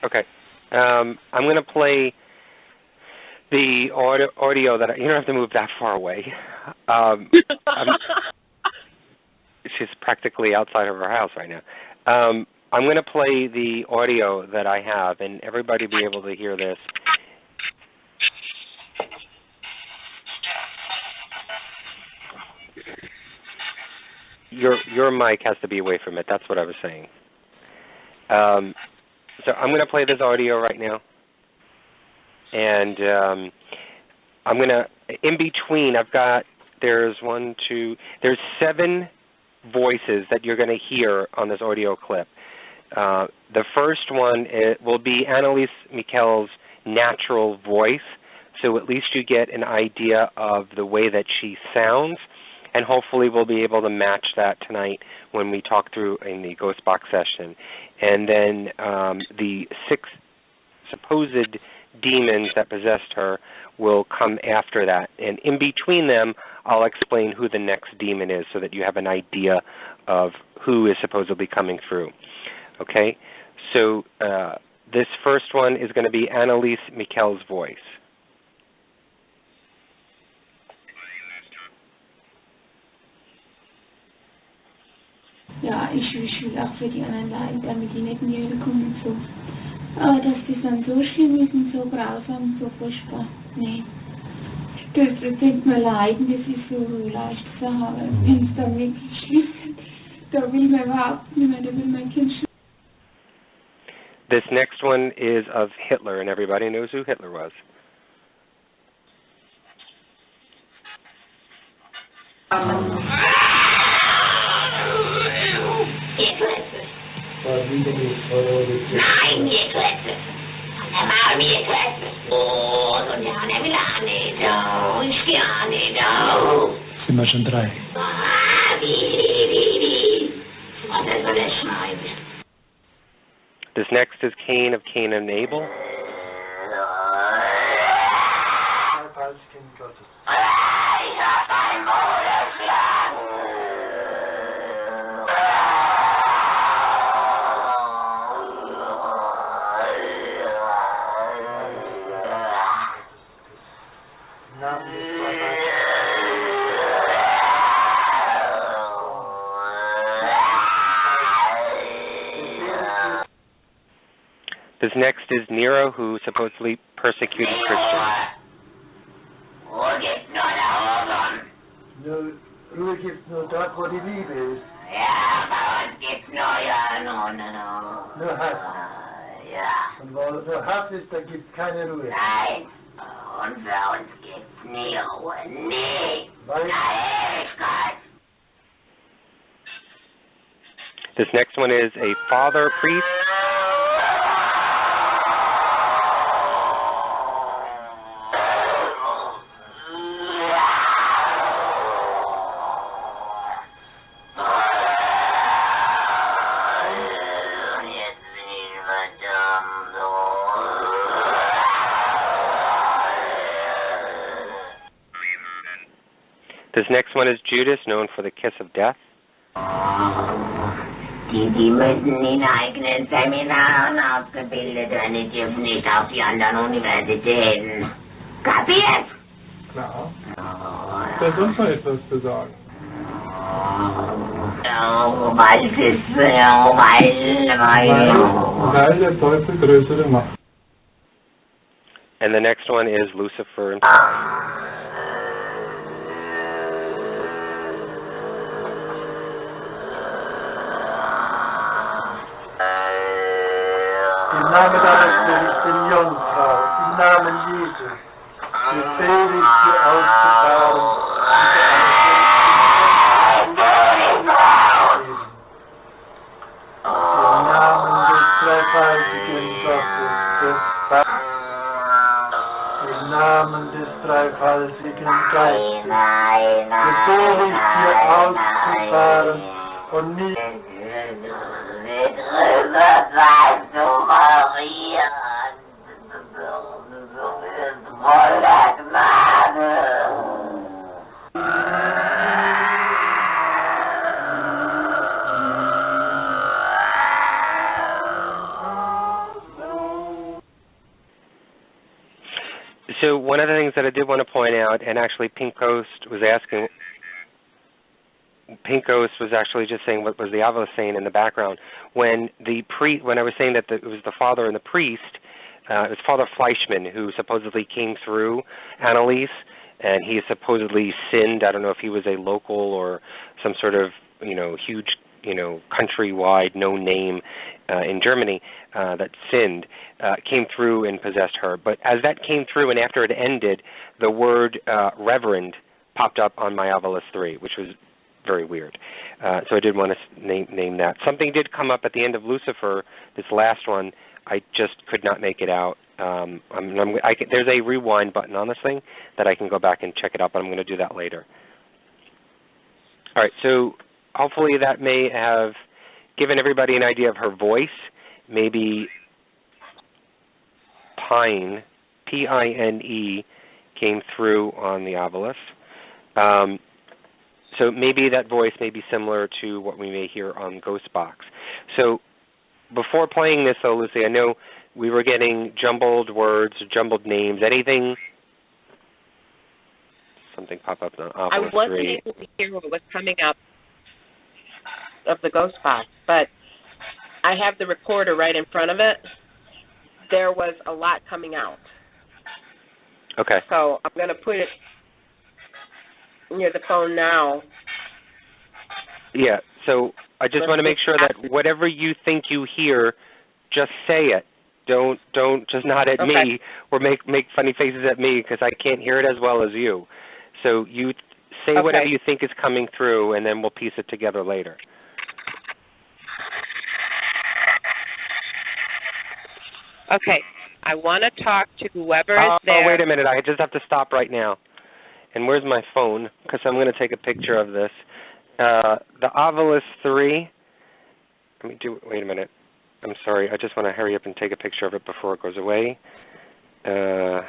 Okay. I'm going to play the audio that you don't have to move that far away. She's practically outside of her house right now. I'm going to play the audio that I have, and everybody will be able to hear this. Your mic has to be away from it. That's what I was saying. So I'm going to play this audio right now, and I'm going to, in between, there's 7 voices that you're going to hear on this audio clip. The first one will be Anneliese Michel's natural voice, so at least you get an idea of the way that she sounds, and hopefully we'll be able to match that tonight when we talk through in the Ghost Box session. And then the 6 supposed demons that possessed her will come after that. And in between them, I'll explain who the next demon is so that you have an idea of who is supposedly coming through. Okay? So this first one is going to be Anneliese Michel's voice. ich will auch für die anderen leiden, damit die nicht in die Hölle kommen und so. Aber dass das dann so schlimm ist und so grausam und so furchtbar, nee. Das tut mir leiden, das ist so leicht zu haben. Wenn es dann wirklich schlimm ist, da will man überhaupt nicht mehr, da will mein Kind schlimm. This next one is of Hitler, and everybody knows who Hitler was. Nein, Exorcist. Einmal mir Exorcist. Oh, so gerne will nicht. Ich gerne nicht. Sind wir schon 3? Was ist so der Schneid? This next is Cain of Cain and Abel. This next is Nero, who supposedly persecuted Christians. Ruhe gibt's nur da oben. Ruhe gibt's nur dort, wo die Liebe ist. Ja, bei uns gibt's nur, Nur Hass. Ja. Und wo nur Hass ist, da gibt's keine Ruhe. Nein, und für uns gibt's nie Ruhe. Nie. Weil In der Ewigkeit. This next one is a father priest. This next one is Judas, known for the kiss of death. Die müssen in eigenen Seminaren ausgebildet werden, die dürfen nicht auf die anderen Universitäten. Kapiert? klar. Da ist uns noch etwas zu sagen. Weil der Teufel größere Macht. And the next one is Lucifer. Im Namen deines geliebten Jungfrau, im Namen Jesus, befehle ich dir auszufahren. Im Namen des dreifaltigen Gottes, im Namen des dreifaltigen Geistes, befehle ich dir auszufahren und nicht So one of the things that I did want to point out, and actually Pink Ghost was actually just saying what was the Ava saying in the background. When I was saying that it was the father and the priest, it was Father Fleischman who supposedly came through Anneliese, and he supposedly sinned. I don't know if he was a local or some sort of huge countrywide known name in Germany that sinned, came through and possessed her. But as that came through and after it ended, the word reverend popped up on my Avalos 3, which was very weird. So I did want to name that. Something did come up at the end of Lucifer, this last one. I just could not make it out. There's a rewind button on this thing that I can go back and check it out, but I'm going to do that later. All right, so hopefully that may have given everybody an idea of her voice. Maybe Pine, P-I-N-E, came through on the Avalos. So maybe that voice may be similar to what we may hear on Ghostbox. So before playing this, though, Lucy, I know we were getting jumbled words, jumbled names. Anything? Something pop up on Avalos 3. I wasn't able to hear what was coming up. of the ghost box, but I have the recorder right in front of it. There was a lot coming out. Okay. So I'm going to put it near the phone now. Yeah, so I just want to make sure that whatever you think you hear, just say it. Don't just nod at me or make funny faces at me because I can't hear it as well as you. So you say whatever you think is coming through, and then we'll piece it together later. Okay. I want to talk to whoever is there. Oh, wait a minute. I just have to stop right now. And where's my phone? Because I'm going to take a picture of this. The Ovilus 3. Let me do. Wait a minute. I'm sorry. I just want to hurry up and take a picture of it before it goes away. Come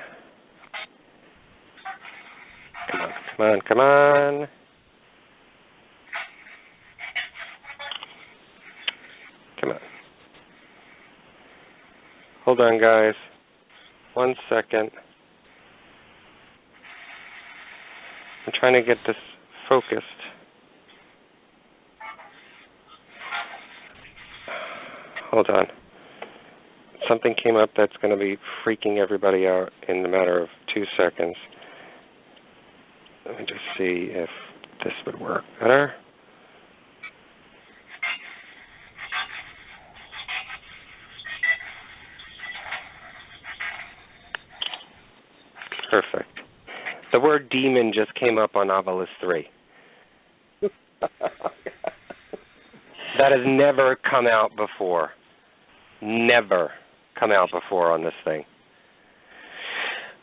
on. Hold on, guys. 1 second. I'm trying to get this focused. Hold on. Something came up that's going to be freaking everybody out in the matter of 2 seconds. Let me just see if this would work better. Perfect. The word demon just came up on Ovilus 3. That has never come out before. Never come out before on this thing.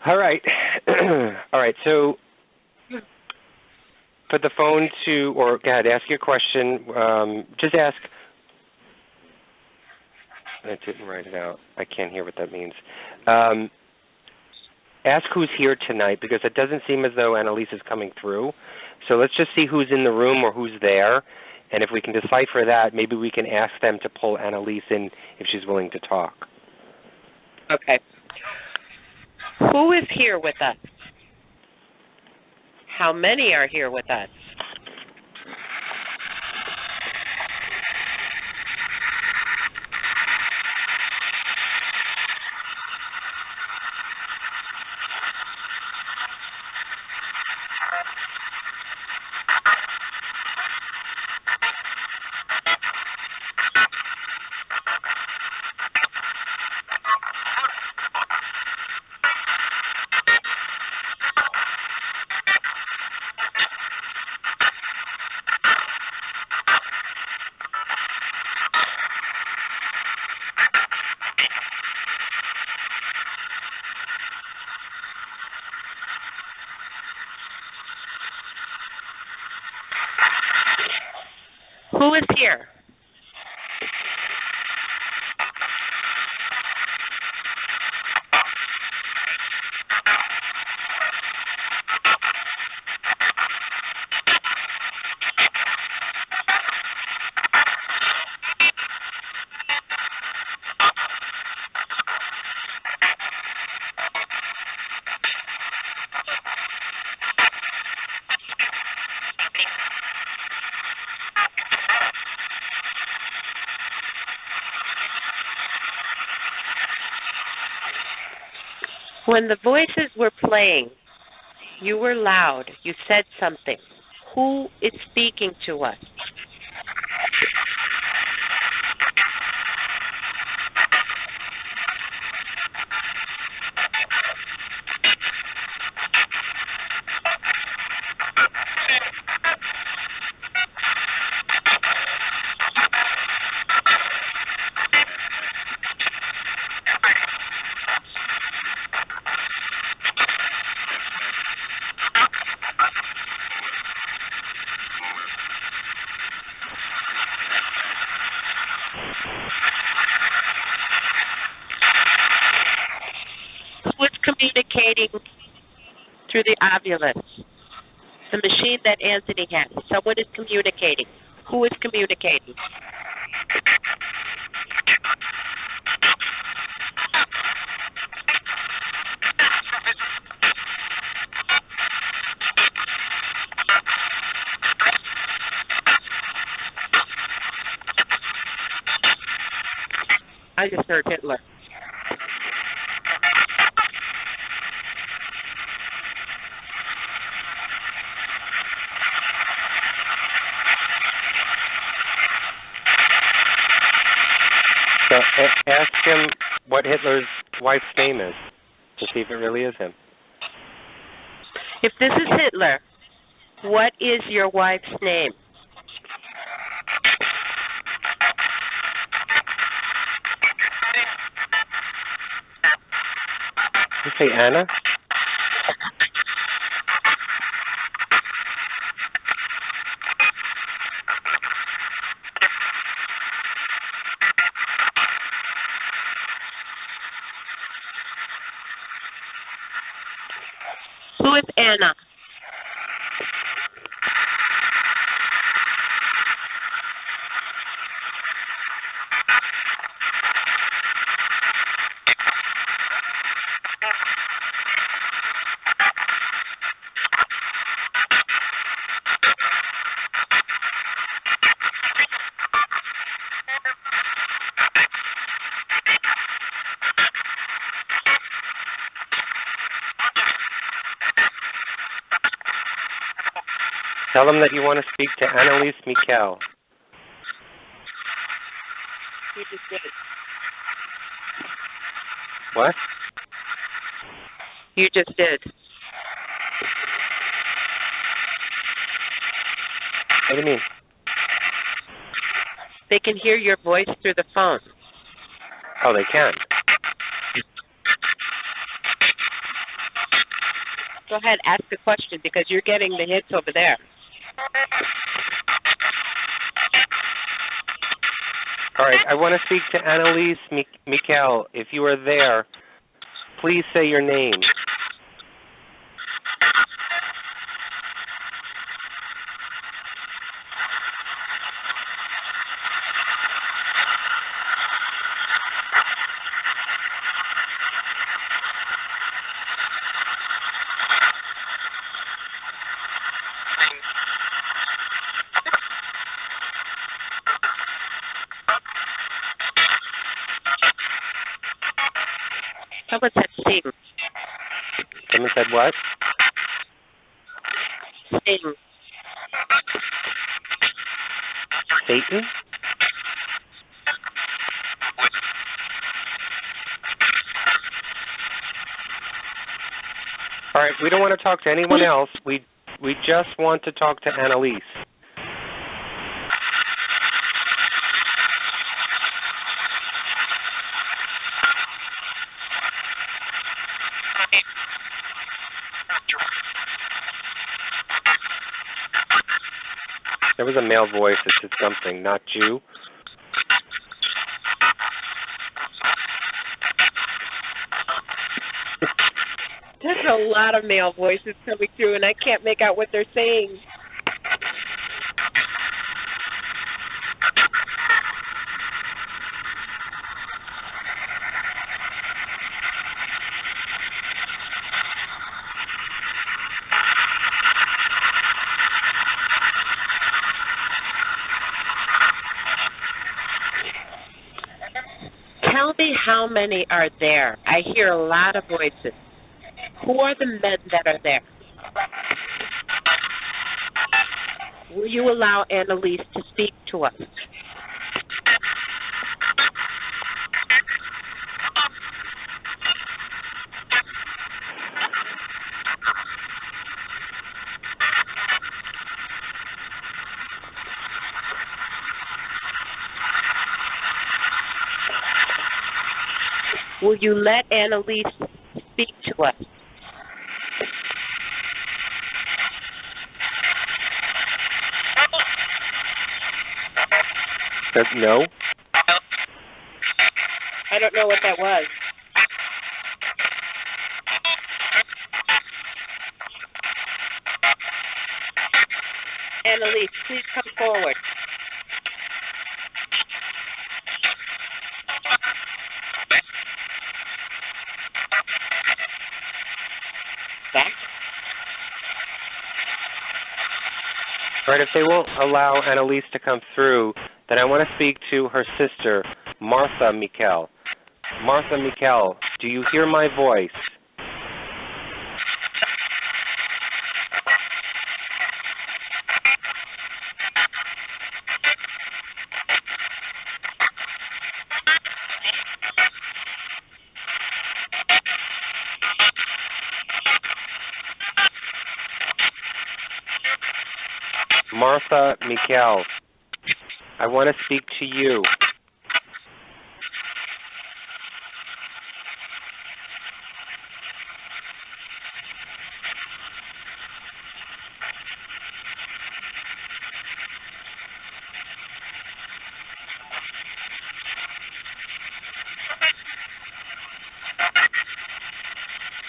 All right. All right, so put the phone to, or go ahead, ask your question. Just ask. I didn't write it out. I can't hear what that means. Ask who's here tonight, because it doesn't seem as though Anneliese is coming through. So let's just see who's in the room or who's there. And if we can decipher that, maybe we can ask them to pull Anneliese in if she's willing to talk. Okay. Who is here with us? How many are here with us? Who is here? When the voices were playing, you were loud. You said something. Who is speaking to us? Communicating through the ovulus, the machine that Anthony has. Someone is communicating. Who is communicating? I just heard Hitler. So ask him what Hitler's wife's name is to see if it really is him. If this is Hitler, what is your wife's name? You say Anna? Who is Anna? Tell him that you want to speak to Anneliese Michel. You just did. What? You just did. What do you mean? They can hear your voice through the phone. Oh, they can. Go ahead, ask the question because you're getting the hits over there. All right, I want to speak to Anneliese Michel. If you are there, please say your name. Someone said sing. Someone said what? Sing. Satan? All right, we don't want to talk to anyone else. We just want to talk to Anneliese. There was a male voice that said something, not you. There's a lot of male voices coming through, and I can't make out what they're saying. Tell me how many are there. I hear a lot of voices. Who are the men that are there? Will you allow Anneliese to speak to us? Will you let Anneliese speak to us? No? I don't know what that was. Anneliese, please come forward. Back. All right, if they won't allow Anneliese to come through, then I want to speak to her sister, Martha Michel. Martha Michel, do you hear my voice? Martha Michel, I want to speak to you.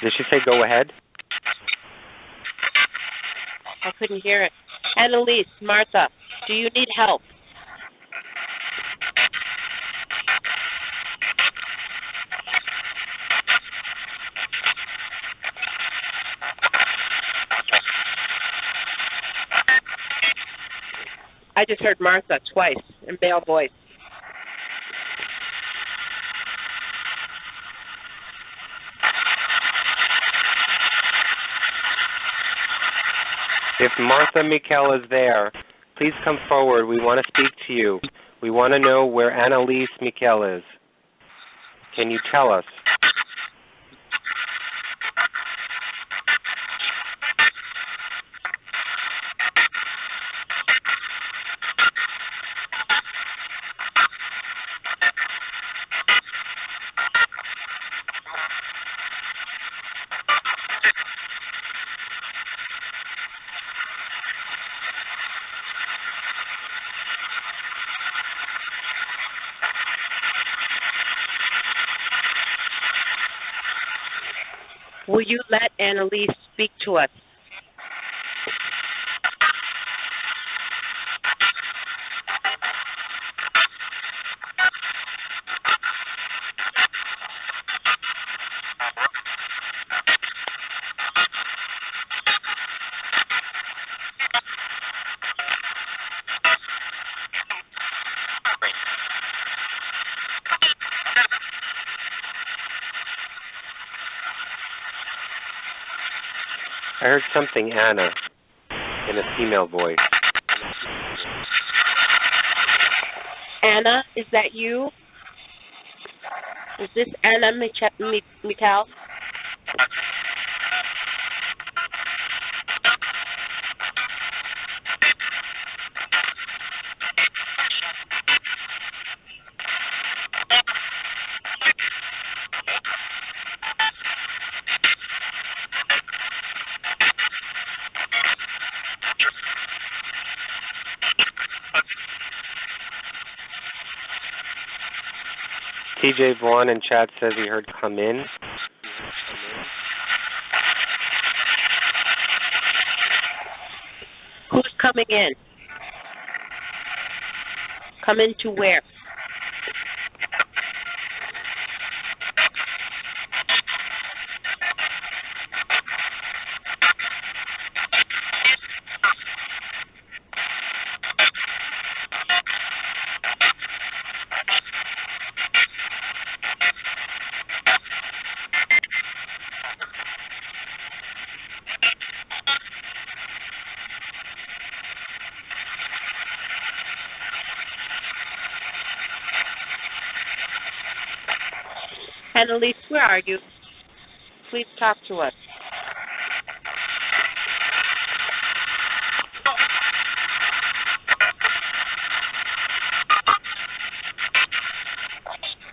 Did she say go ahead? I couldn't hear it. Anneliese, Martha, do you need help? I just heard Martha twice in male voice. If Martha Michel is there, please come forward. We want to speak to you. We want to know where Anneliese Michel is. Can you tell us? Will you let Anneliese speak to us? I heard something, Anna, in a female voice. Anna, is that you? Is this Anna Michel? TJ Vaughn in chat says he heard come in. Who's coming in? Come into where? Anneliese, where are you? Please talk to us.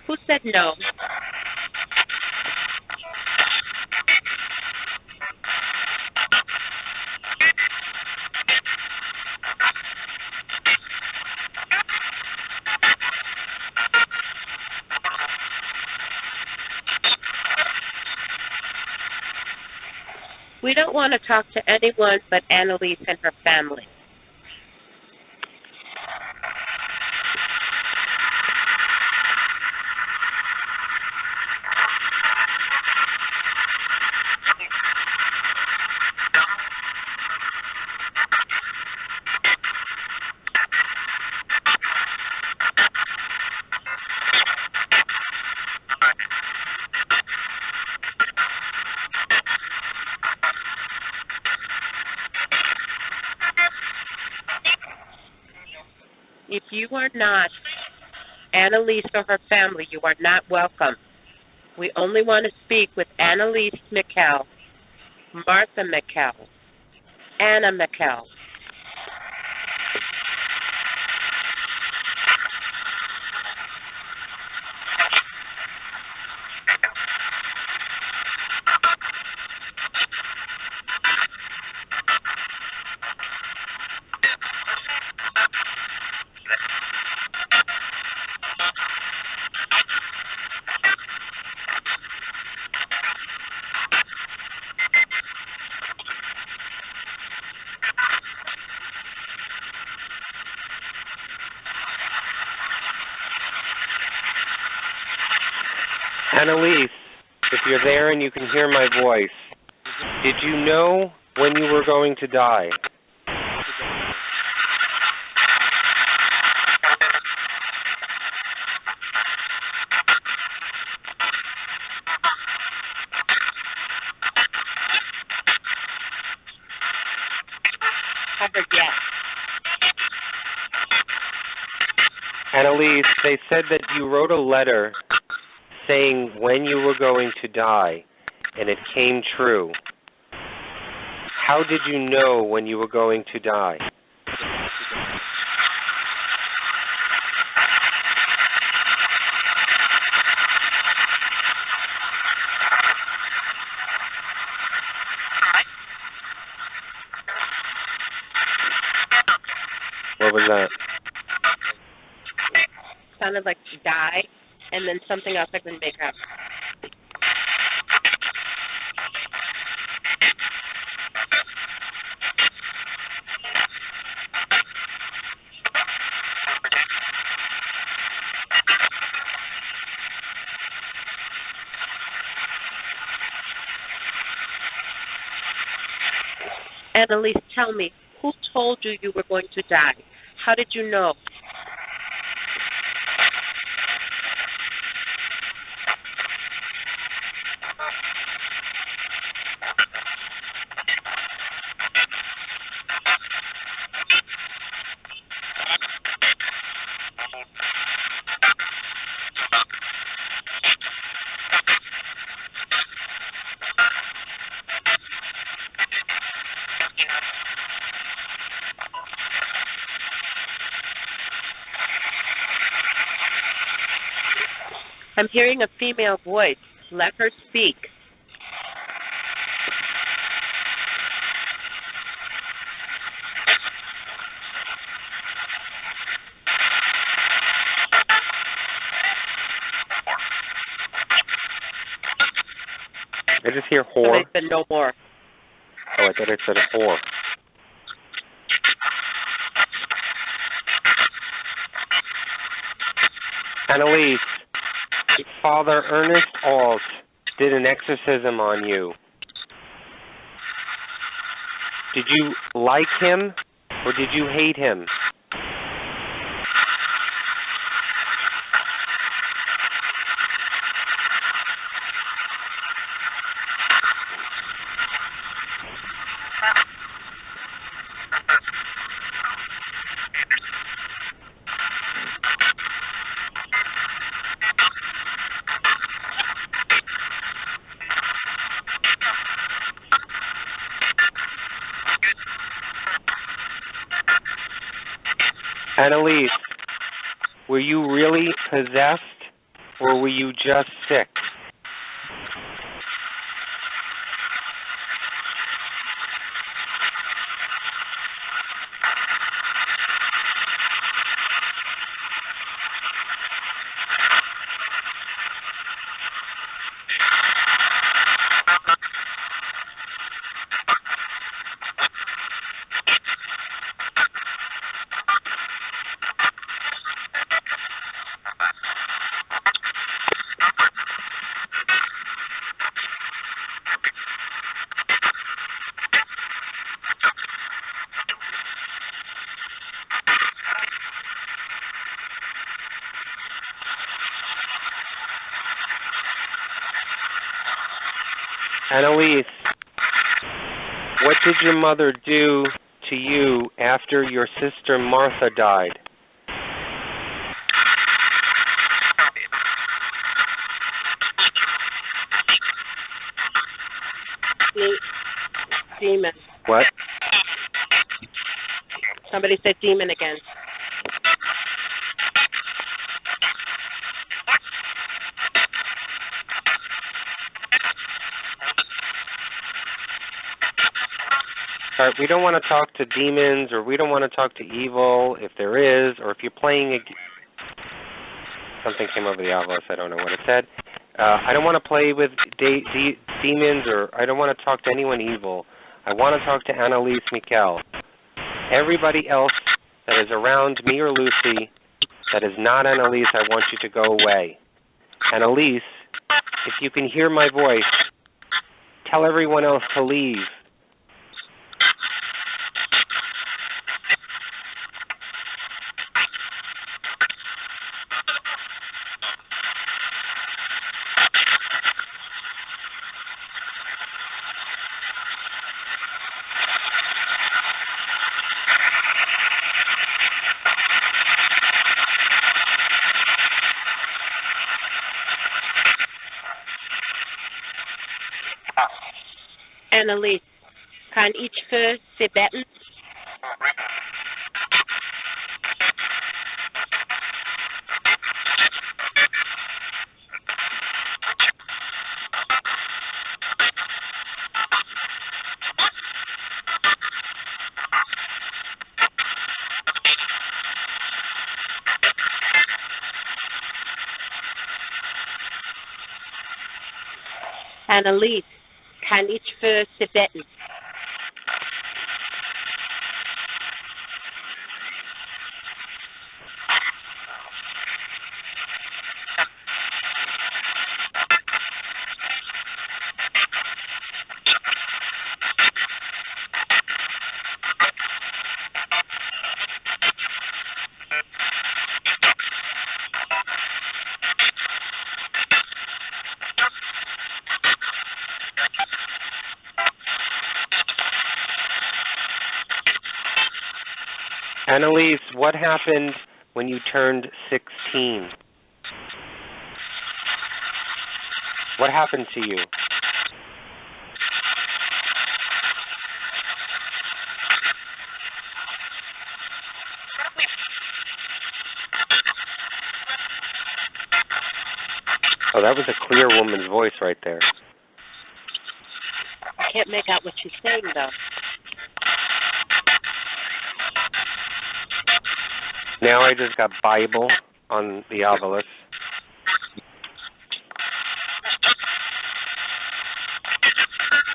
Who said no? We don't want to talk to anyone but Anneliese and her family. If you are not Anneliese or her family, you are not welcome. We only want to speak with Anneliese Michel, Martha Michel, Anna Michel. Anneliese, if you're there and you can hear my voice, did you know when you were going to die? Yes. Anneliese, they said that you wrote a letter saying when you were going to die, and it came true. How did you know when you were going to die? What was that? Sounded like die, and then something else I couldn't make up. Anneliese, tell me, who told you you were going to die? How did you know? I'm hearing a female voice. Let her speak. I just hear whore. I said no more. Oh, I thought it said a whore. Anneliese, Father Ernest Alt did an exorcism on you. Did you like him or did you hate him? Anneliese, were you really possessed or were you just sick? Anneliese, what did your mother do to you after your sister Martha died? Demon. What? Somebody said demon again. All right, we don't want to talk to demons, or we don't want to talk to evil, if there is, or if you're playing something came over the obelisk, I don't know what it said. I don't want to play with demons, or I don't want to talk to anyone evil. I want to talk to Anneliese Michel. Everybody else that is around me or Lucy that is not Anneliese, I want you to go away. Anneliese, if you can hear my voice, tell everyone else to leave. Anneliese, kan ich für Sie beten? Anneliese, kann ich für Sie beten? Anneliese, what happened when you turned 16? What happened to you? Oh, that was a clear woman's voice right there. I can't make out what she's saying, though. Now I just got Bible on the obelisk.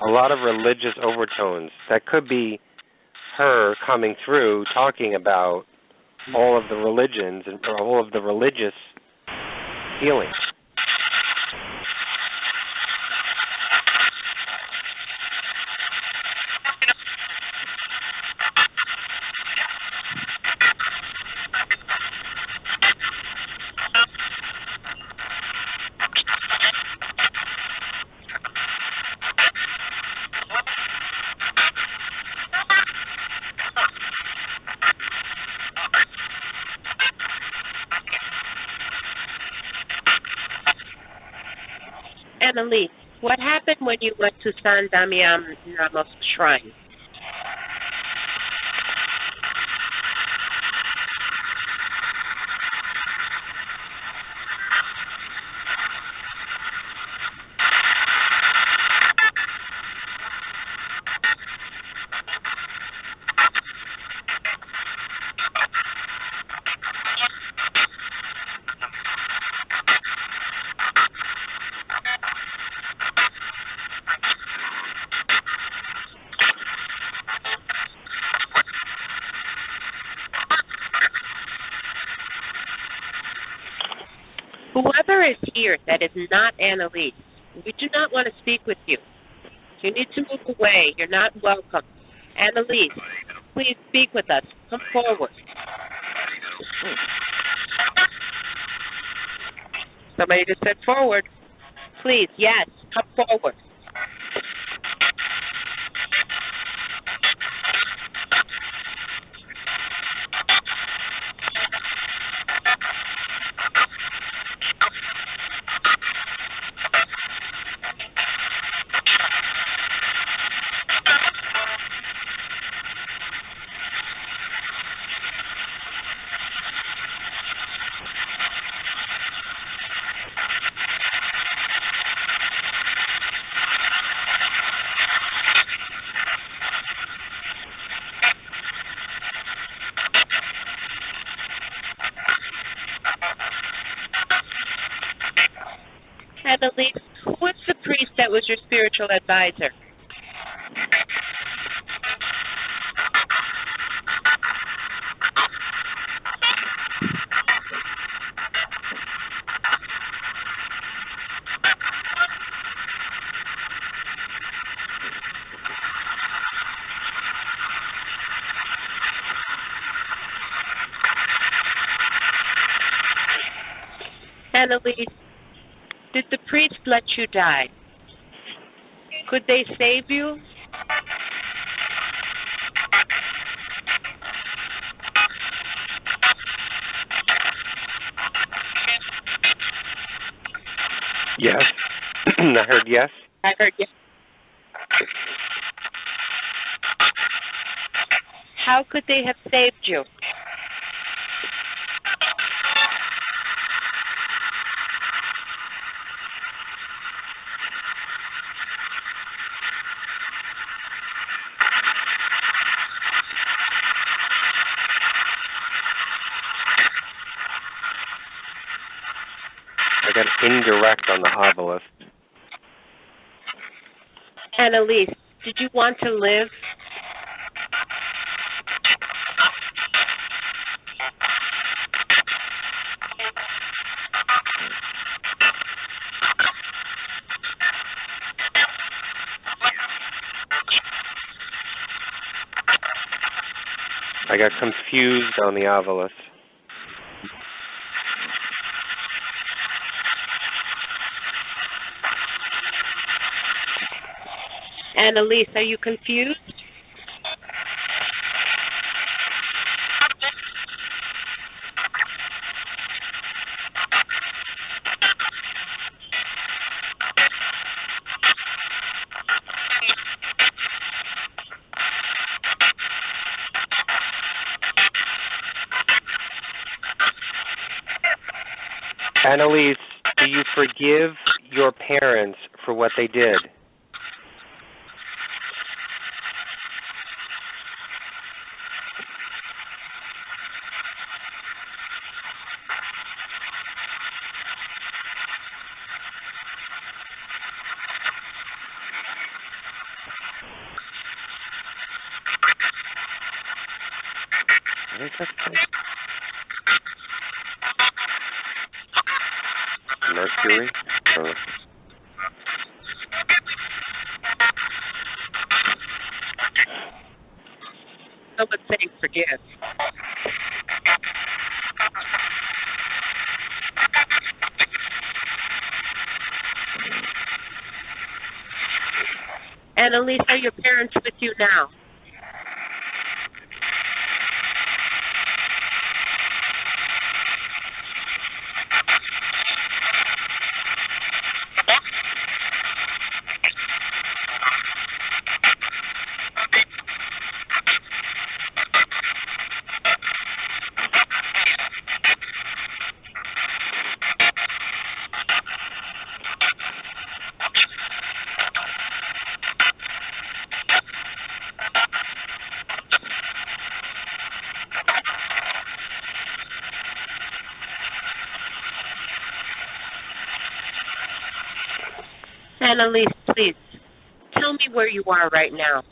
A lot of religious overtones. That could be her coming through talking about all of the religions and all of the religious feelings. Anneliese, what happened when you went to San Damiano's shrine? Whoever is here that is not Anneliese, we do not want to speak with you. You need to move away. You're not welcome. Anneliese, please speak with us. Come forward. Somebody just said forward. Please, yes, come forward. spiritual advisor? Anneliese, did the priest let you die? Could they save you? Yes. I heard yes. I heard yes. How could they have saved you? I got indirect on the obelisk. Anneliese, did you want to live? I got confused on the obelisk. Anneliese, are you confused? Anneliese, do you forgive your parents for what they did? I think that's right. Mercury? Someone's saying forgive. Anneliese, are your parents with you now? Anneliese, please, tell me where you are right now.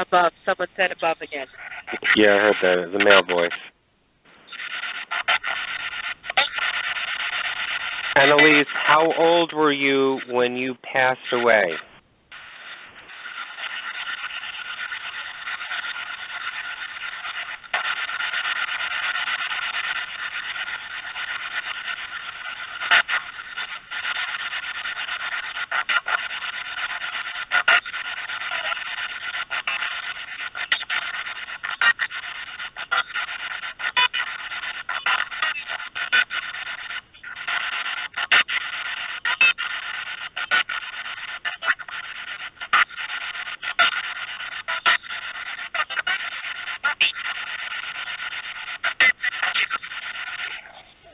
Above. Someone said above again. Yeah, I heard that. It was a male voice. Anneliese, how old were you when you passed away?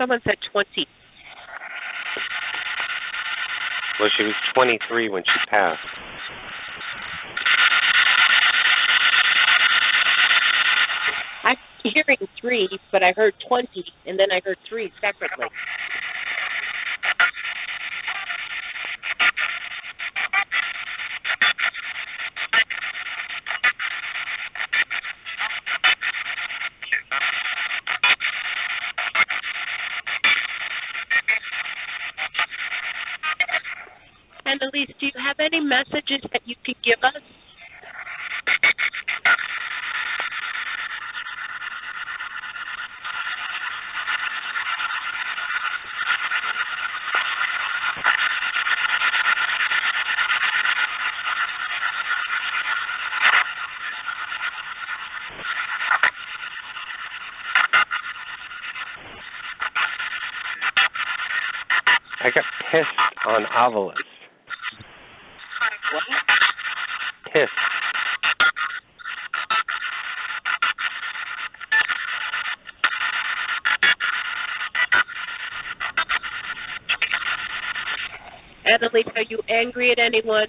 someone said 20. Well, she was 23 when she passed. I'm hearing 3, but I heard 20, and then I heard 3 separately. Anneliese, do you have any messages that you can give us? I got pissed on Ovilus. What? Pissed. Anneliese, are you angry at anyone?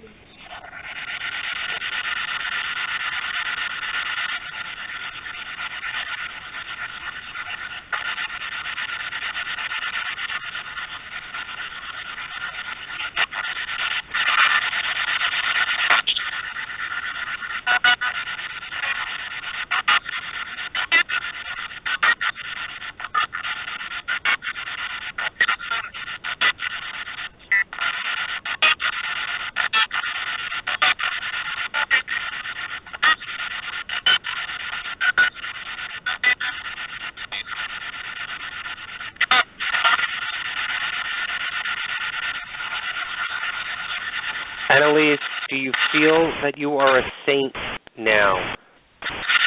Anneliese, do you feel that you are a saint now?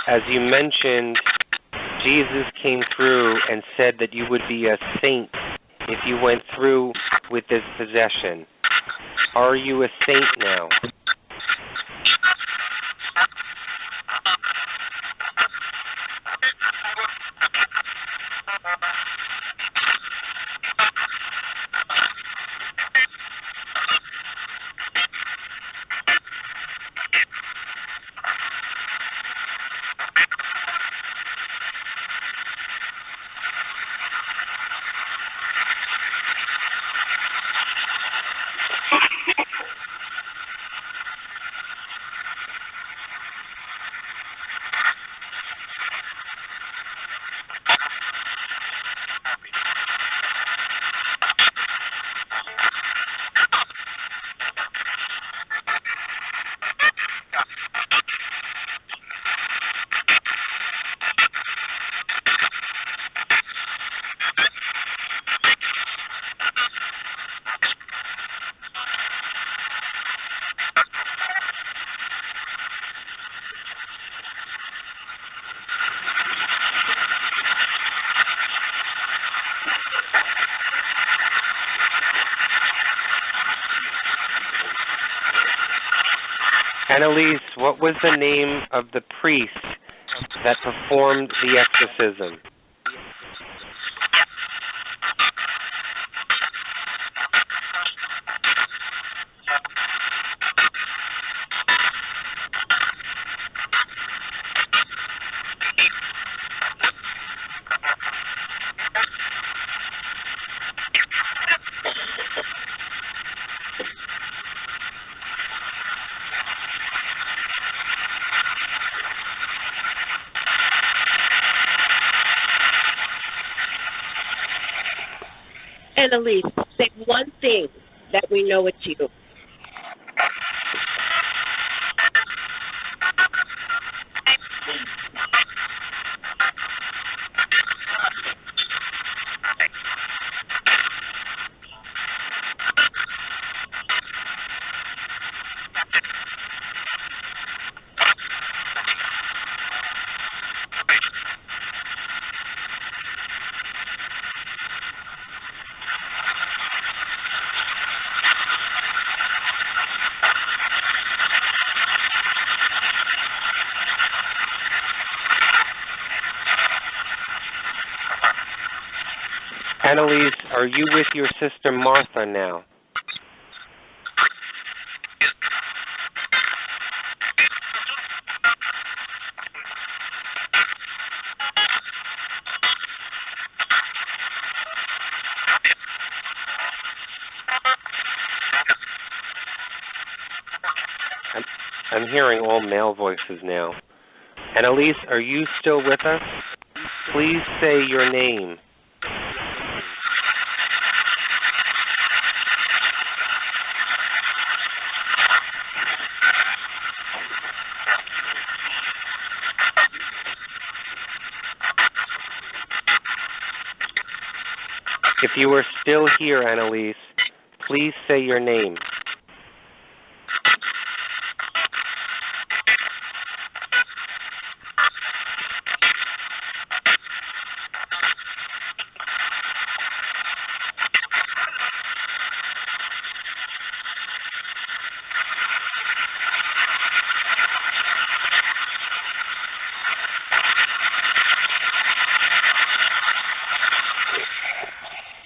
As you mentioned, Jesus came through and said that you would be a saint if you went through with this possession. Are you a saint now? Anneliese, what was the name of the priest that performed the exorcism? Anneliese, say one thing that we know it's you. Anneliese, are you with your sister Martha now? I'm hearing all male voices now. Anneliese, are you still with us? Please say your name. If you are still here, Anneliese, please say your name.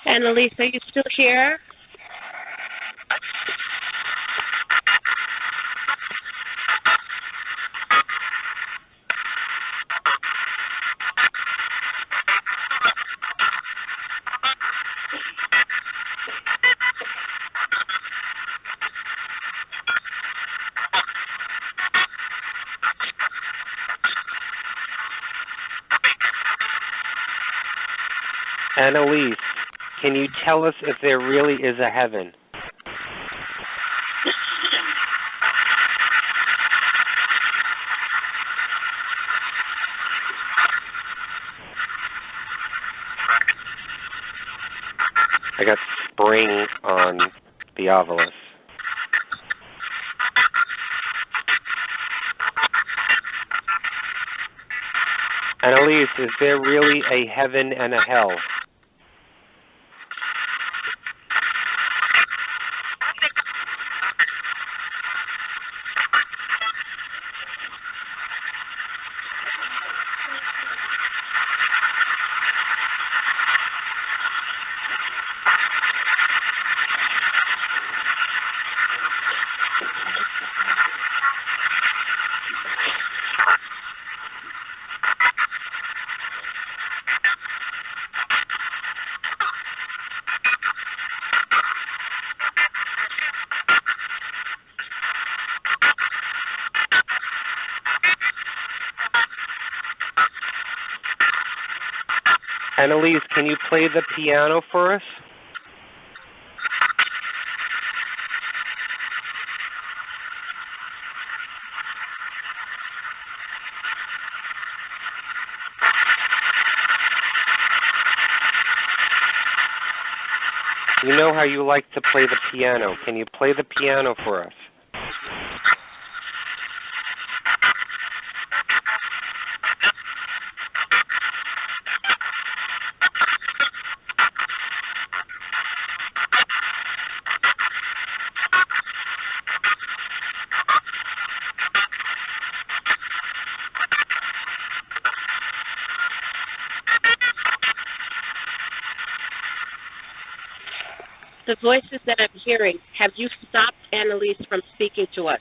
Anneliese, are you still here? Anneliese, can you tell us if there really is a heaven? I got spring on the ovilus. Anneliese, is there really a heaven and a hell? Anneliese, can you play the piano for us? You know how you like to play the piano. Can you play the piano for us? The voices that I'm hearing, have you stopped Anneliese from speaking to us?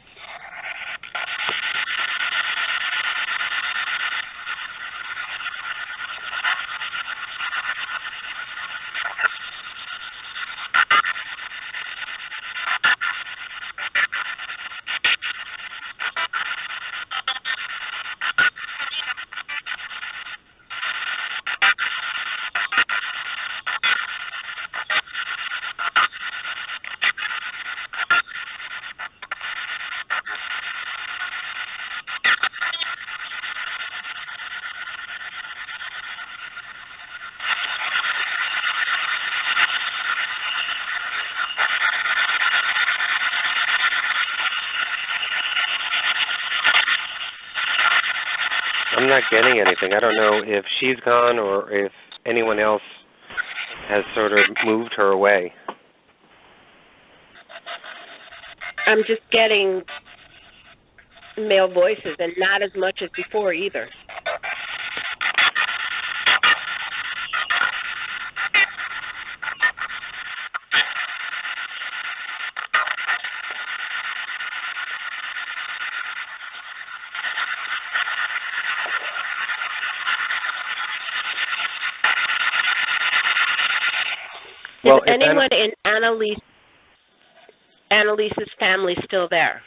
I'm not getting anything. I don't know if she's gone or if anyone else has sort of moved her away. I'm just getting male voices and not as much as before either. Well, is anyone in Annelise's family still there?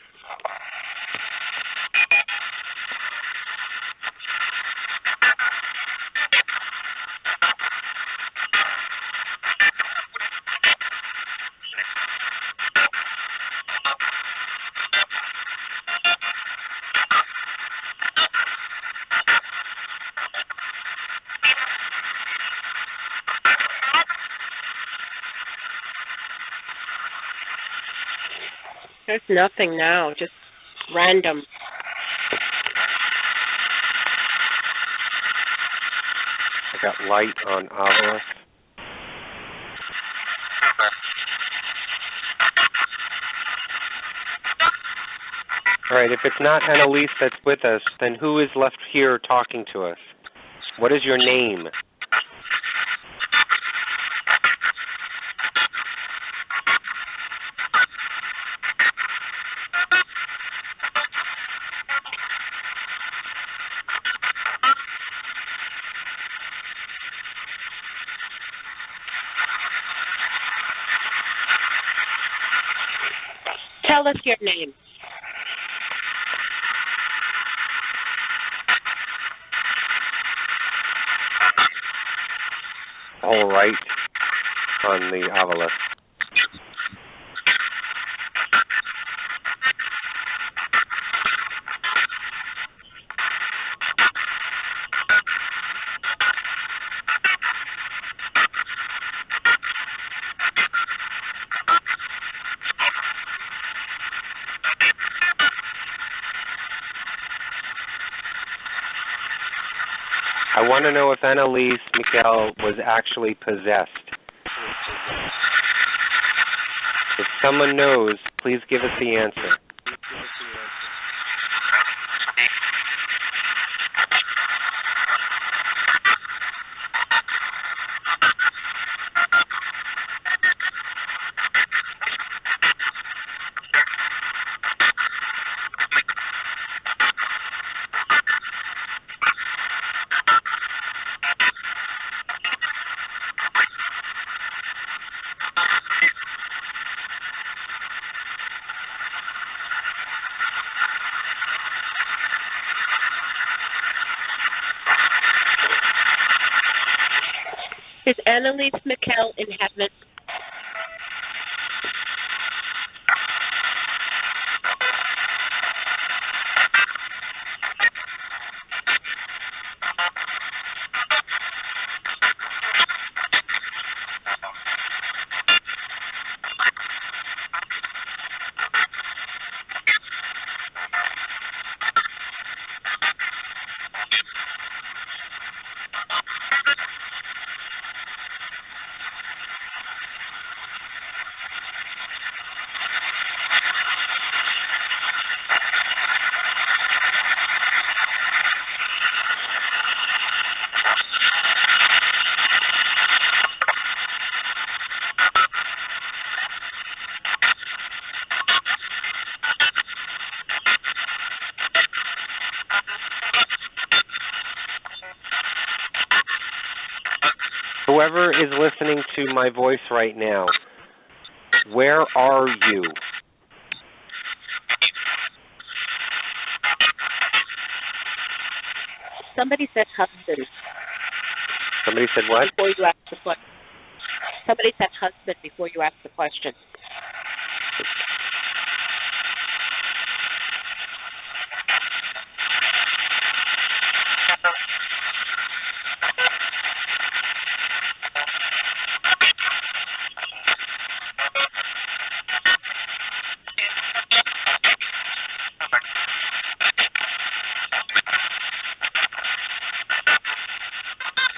There's nothing now, just random. I got light on Avila. All right, if it's not Anneliese that's with us, then who is left here talking to us? What is your name? Tell us your name. All right, on the Avila. I want to know if Anneliese Michel was actually possessed. If someone knows, please give us the answer. Is Anneliese Michel in heaven? Whoever is listening to my voice right now, where are you? Somebody said husband. Somebody said what? Before you ask the question. Somebody said husband before you ask the question.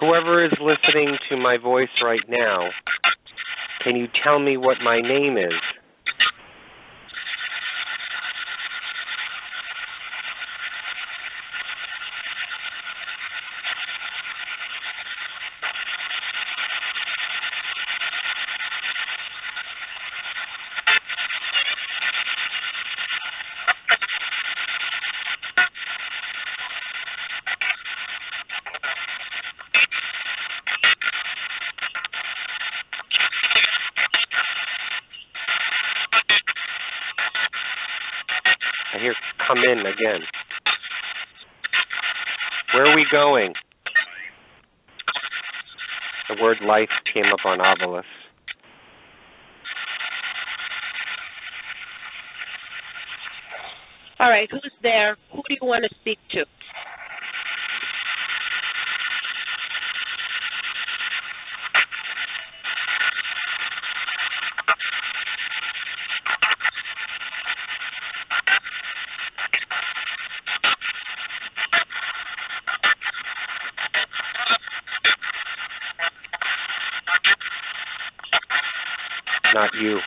Whoever is listening to my voice right now, can you tell me what my name is? I hear come in again. Where are we going? The word life came up on Ovilus. All right, who's there? Who do you want to speak to? Not you.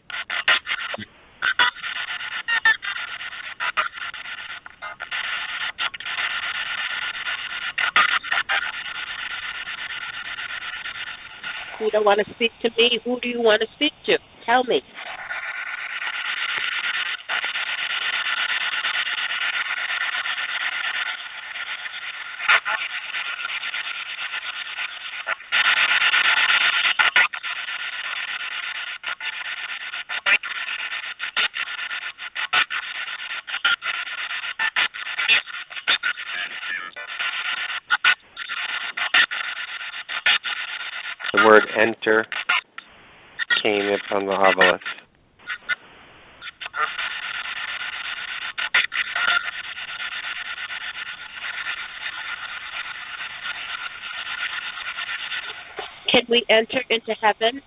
You don't want to speak to me. Who do you want to speak to? Tell me. The word enter came up on the Ovilus. Can we enter into heaven?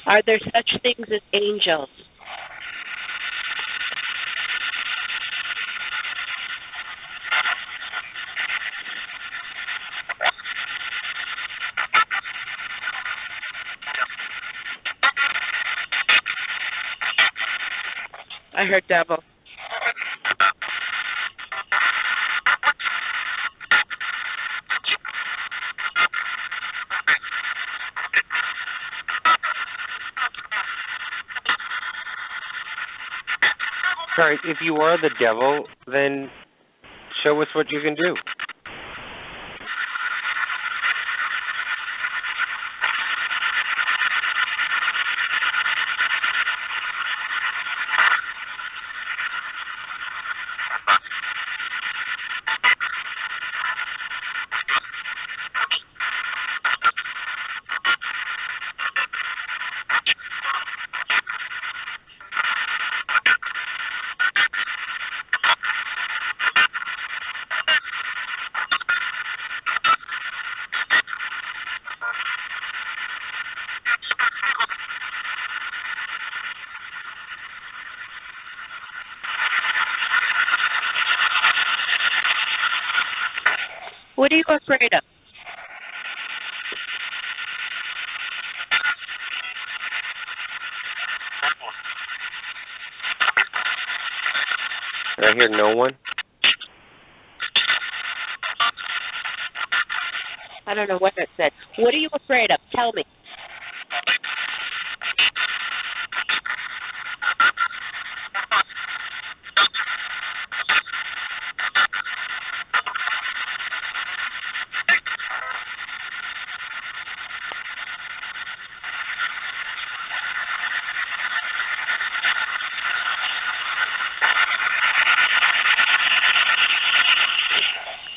Are there such things as angels? I heard devil. Sorry, if you are the devil, then show us what you can do. What are you afraid of? Did I hear no one? I don't know what it said. What are you afraid of? Tell me.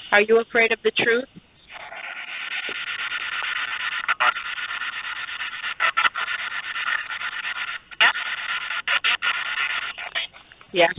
Are you afraid of the truth? Yes.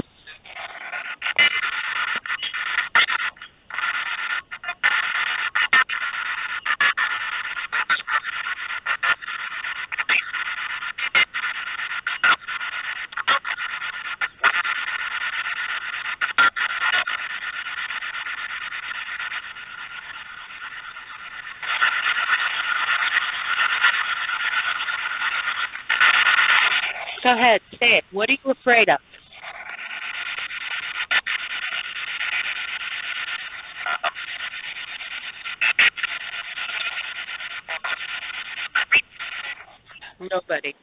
Go ahead, say it. What are you afraid of? Nobody.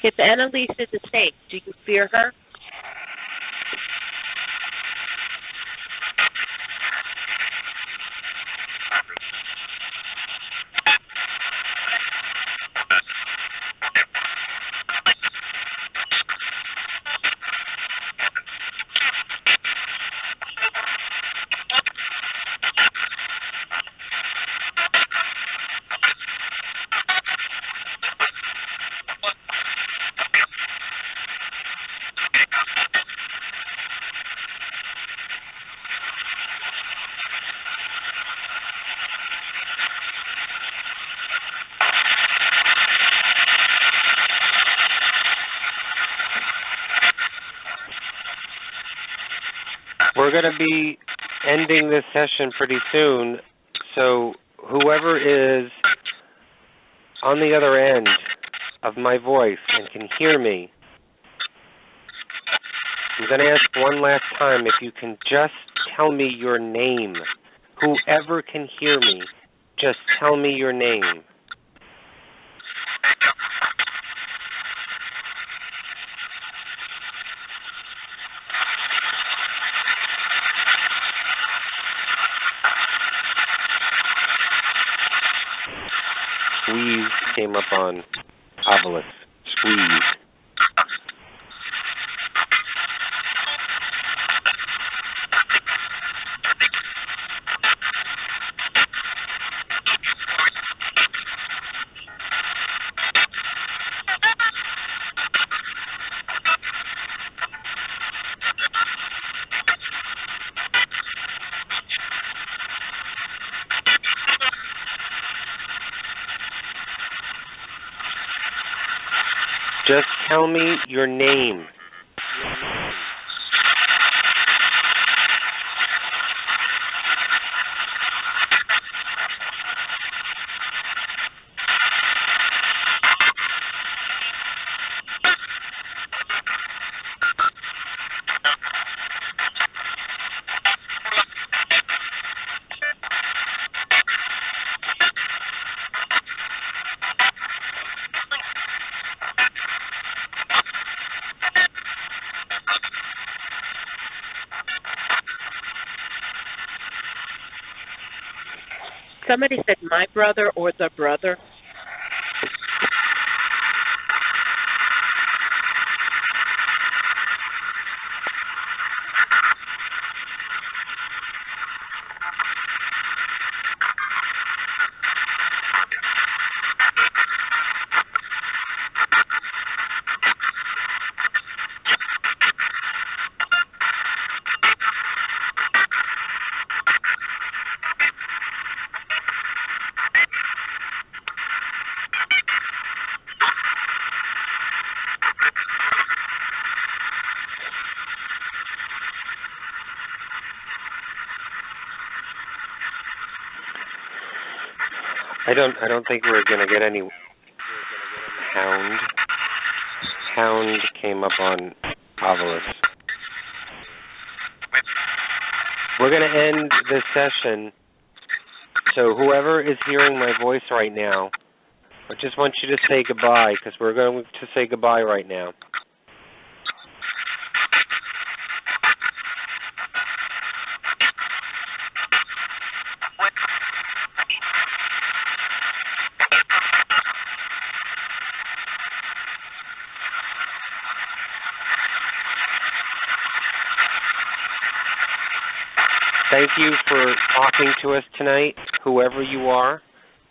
If Anneliese is a saint, do you fear her? We're going to be ending this session pretty soon, so whoever is on the other end of my voice and can hear me, I'm going to ask one last time if you can just tell me your name. Whoever can hear me, just tell me your name. Squeeze came up on obelisk. Squeeze. Just tell me your name. Somebody said my brother or the brother. I don't think we're going to get any. Hound came up on obelisk. We're going to end this session. So whoever is hearing my voice right now, I just want you to say goodbye, because we're going to say goodbye right now. Thank you for talking to us tonight, whoever you are.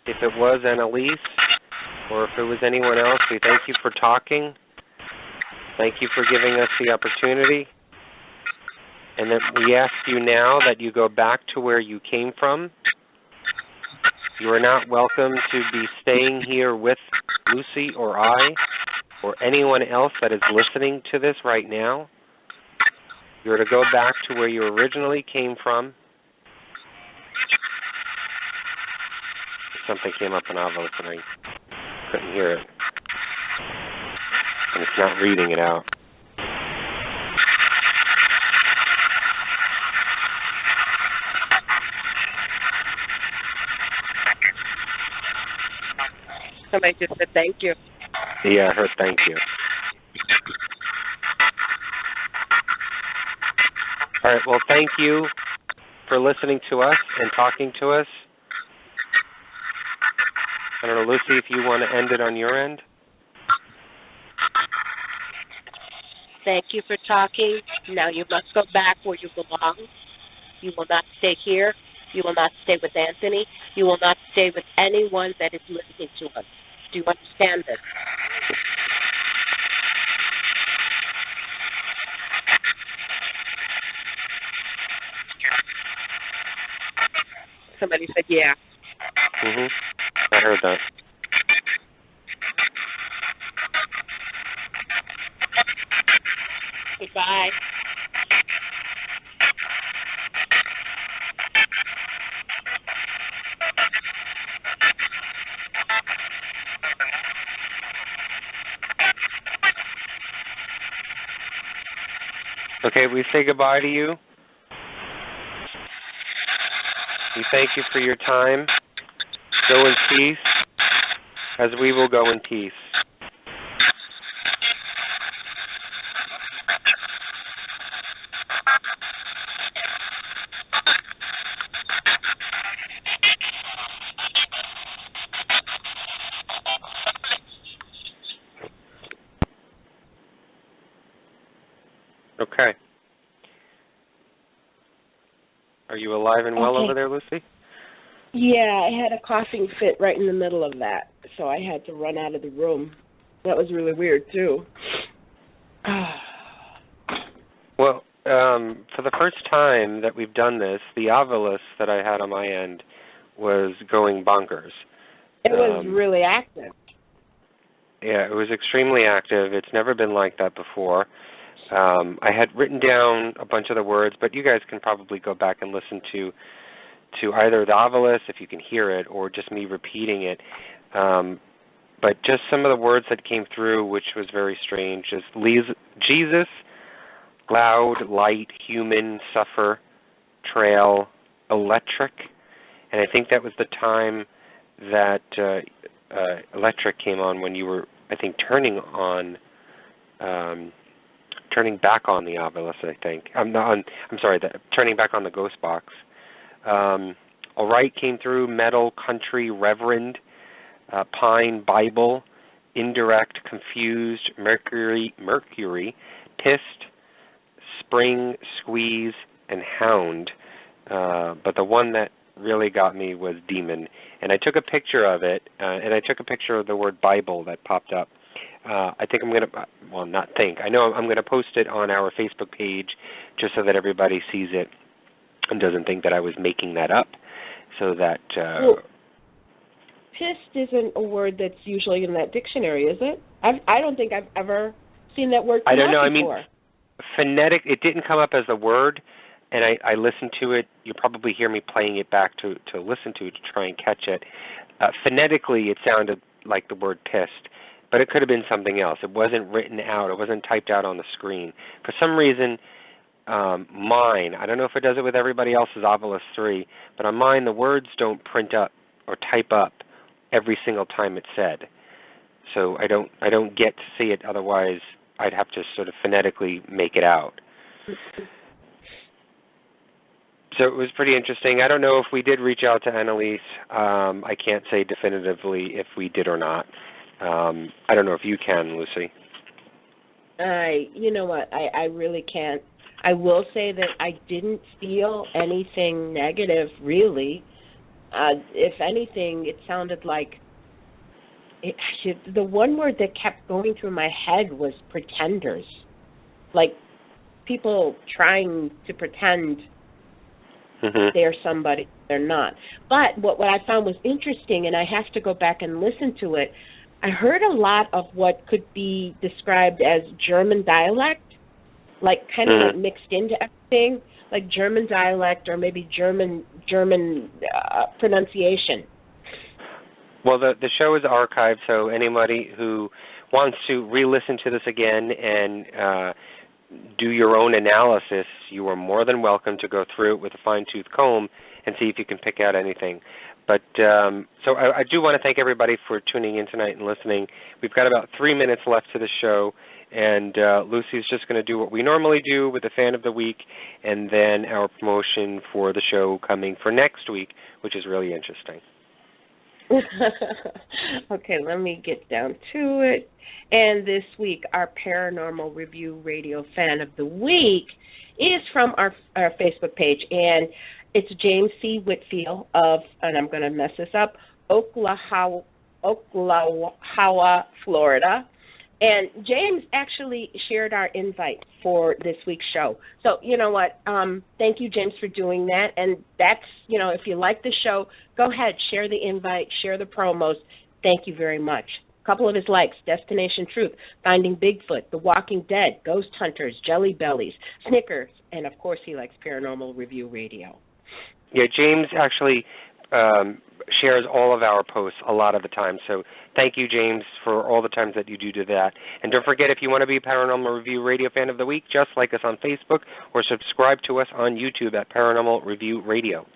If it was Anneliese or if it was anyone else, we thank you for talking. Thank you for giving us the opportunity. and that we ask you now that you go back to where you came from. You are not welcome to be staying here with Luci or I or anyone else that is listening to this right now. You're to go back to where you originally came from. Something came up in Avila and I couldn't hear it. And it's not reading it out. Somebody just said thank you. Yeah, I heard thank you. All right, well, thank you for listening to us and talking to us. I don't know, Luci, if you want to end it on your end. Thank you for talking. Now you must go back where you belong. You will not stay here. You will not stay with Anthony. You will not stay with anyone that is listening to us. Do you understand this? Somebody said, yeah. I heard that. Goodbye. Okay, we say goodbye to you. We thank you for your time. Go in peace, as we will go in peace. Okay. Are you alive and well over there, Luci? Yeah, I had a coughing fit right in the middle of that, so I had to run out of the room. That was really weird, too. Well, for the first time that we've done this, the Ovilus that I had on my end was going bonkers. It was really active. Yeah, it was extremely active. It's never been like that before. I had written down a bunch of the words, but you guys can probably go back and listen to either the Ovilus, if you can hear it, or just me repeating it. But just some of the words that came through, which was very strange, is Jesus, loud, light, human, suffer, trail, electric. And I think that was the time that electric came on when you were, I think, turning back on the Ovilus, I think. Turning back on the ghost box. All right came through, metal, country, reverend, pine, Bible, indirect, confused, mercury, pissed, spring, squeeze, and hound. But the one that really got me was demon. And I took a picture of it, and I took a picture of the word Bible that popped up. I think I'm going to, well, not think, I know I'm going to post it on our Facebook page just so that everybody sees it and doesn't think that I was making that up. So that... Well, pissed isn't a word that's usually in that dictionary, is it? I don't think I've ever seen that word come I don't know. up before. I mean, phonetic, it didn't come up as a word, and I listened to it. You'll probably hear me playing it back to listen to try and catch it. Phonetically, it sounded like the word pissed, but it could have been something else. It wasn't written out. It wasn't typed out on the screen. For some reason, mine, I don't know if it does it with everybody else's Ovilus 3, but on mine, the words don't print up or type up every single time it's said. So I don't get to see it, otherwise I'd have to sort of phonetically make it out. So it was pretty interesting. I don't know if we did reach out to Anneliese. I can't say definitively if we did or not. I don't know if you can, Luci. You know what, I really can't. I will say that I didn't feel anything negative, really. If anything, it sounded like the one word that kept going through my head was pretenders. Like, people trying to pretend they're somebody they're not. But what I found was interesting, and I have to go back and listen to it, I heard a lot of what could be described as German dialect, like kind of like mixed into everything, like German dialect or maybe German pronunciation. Well, the show is archived, so anybody who wants to re-listen to this again and do your own analysis, you are more than welcome to go through it with a fine-tooth comb and see if you can pick out anything. But so I do want to thank everybody for tuning in tonight and listening. We've got about 3 minutes left to the show, and Lucy's just going to do what we normally do with the Fan of the Week, and then our promotion for the show coming for next week, which is really interesting. Okay, let me get down to it. And this week, our Paranormal Review Radio Fan of the Week is from our Facebook page, and it's James C. Whitfield of, and I'm going to mess this up, Oklahowa, Florida. And James actually shared our invite for this week's show. So, you know what, thank you, James, for doing that. And that's, you know, if you like the show, go ahead, share the invite, share the promos. Thank you very much. A couple of his likes: Destination Truth, Finding Bigfoot, The Walking Dead, Ghost Hunters, Jelly Bellies, Snickers, and, of course, he likes Paranormal Review Radio. Yeah, James actually shares all of our posts a lot of the time. So thank you, James, for all the times that you do that. And don't forget, if you want to be a Paranormal Review Radio Fan of the Week, just like us on Facebook or subscribe to us on YouTube at Paranormal Review Radio.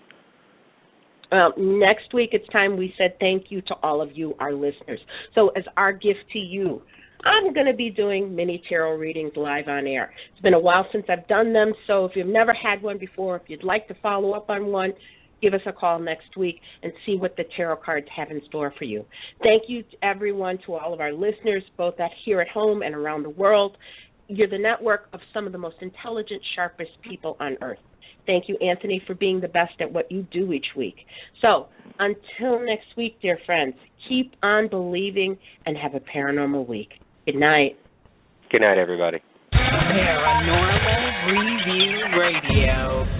Next week, it's time we said thank you to all of you, our listeners. So as our gift to you, I'm going to be doing mini tarot readings live on air. It's been a while since I've done them, so if you've never had one before, if you'd like to follow up on one, give us a call next week and see what the tarot cards have in store for you. Thank you to everyone, to all of our listeners, both here at home and around the world. You're the network of some of the most intelligent, sharpest people on earth. Thank you, Anthony, for being the best at what you do each week. So, until next week, dear friends, keep on believing and have a paranormal week. Good night. Good night, everybody. Paranormal Review Radio.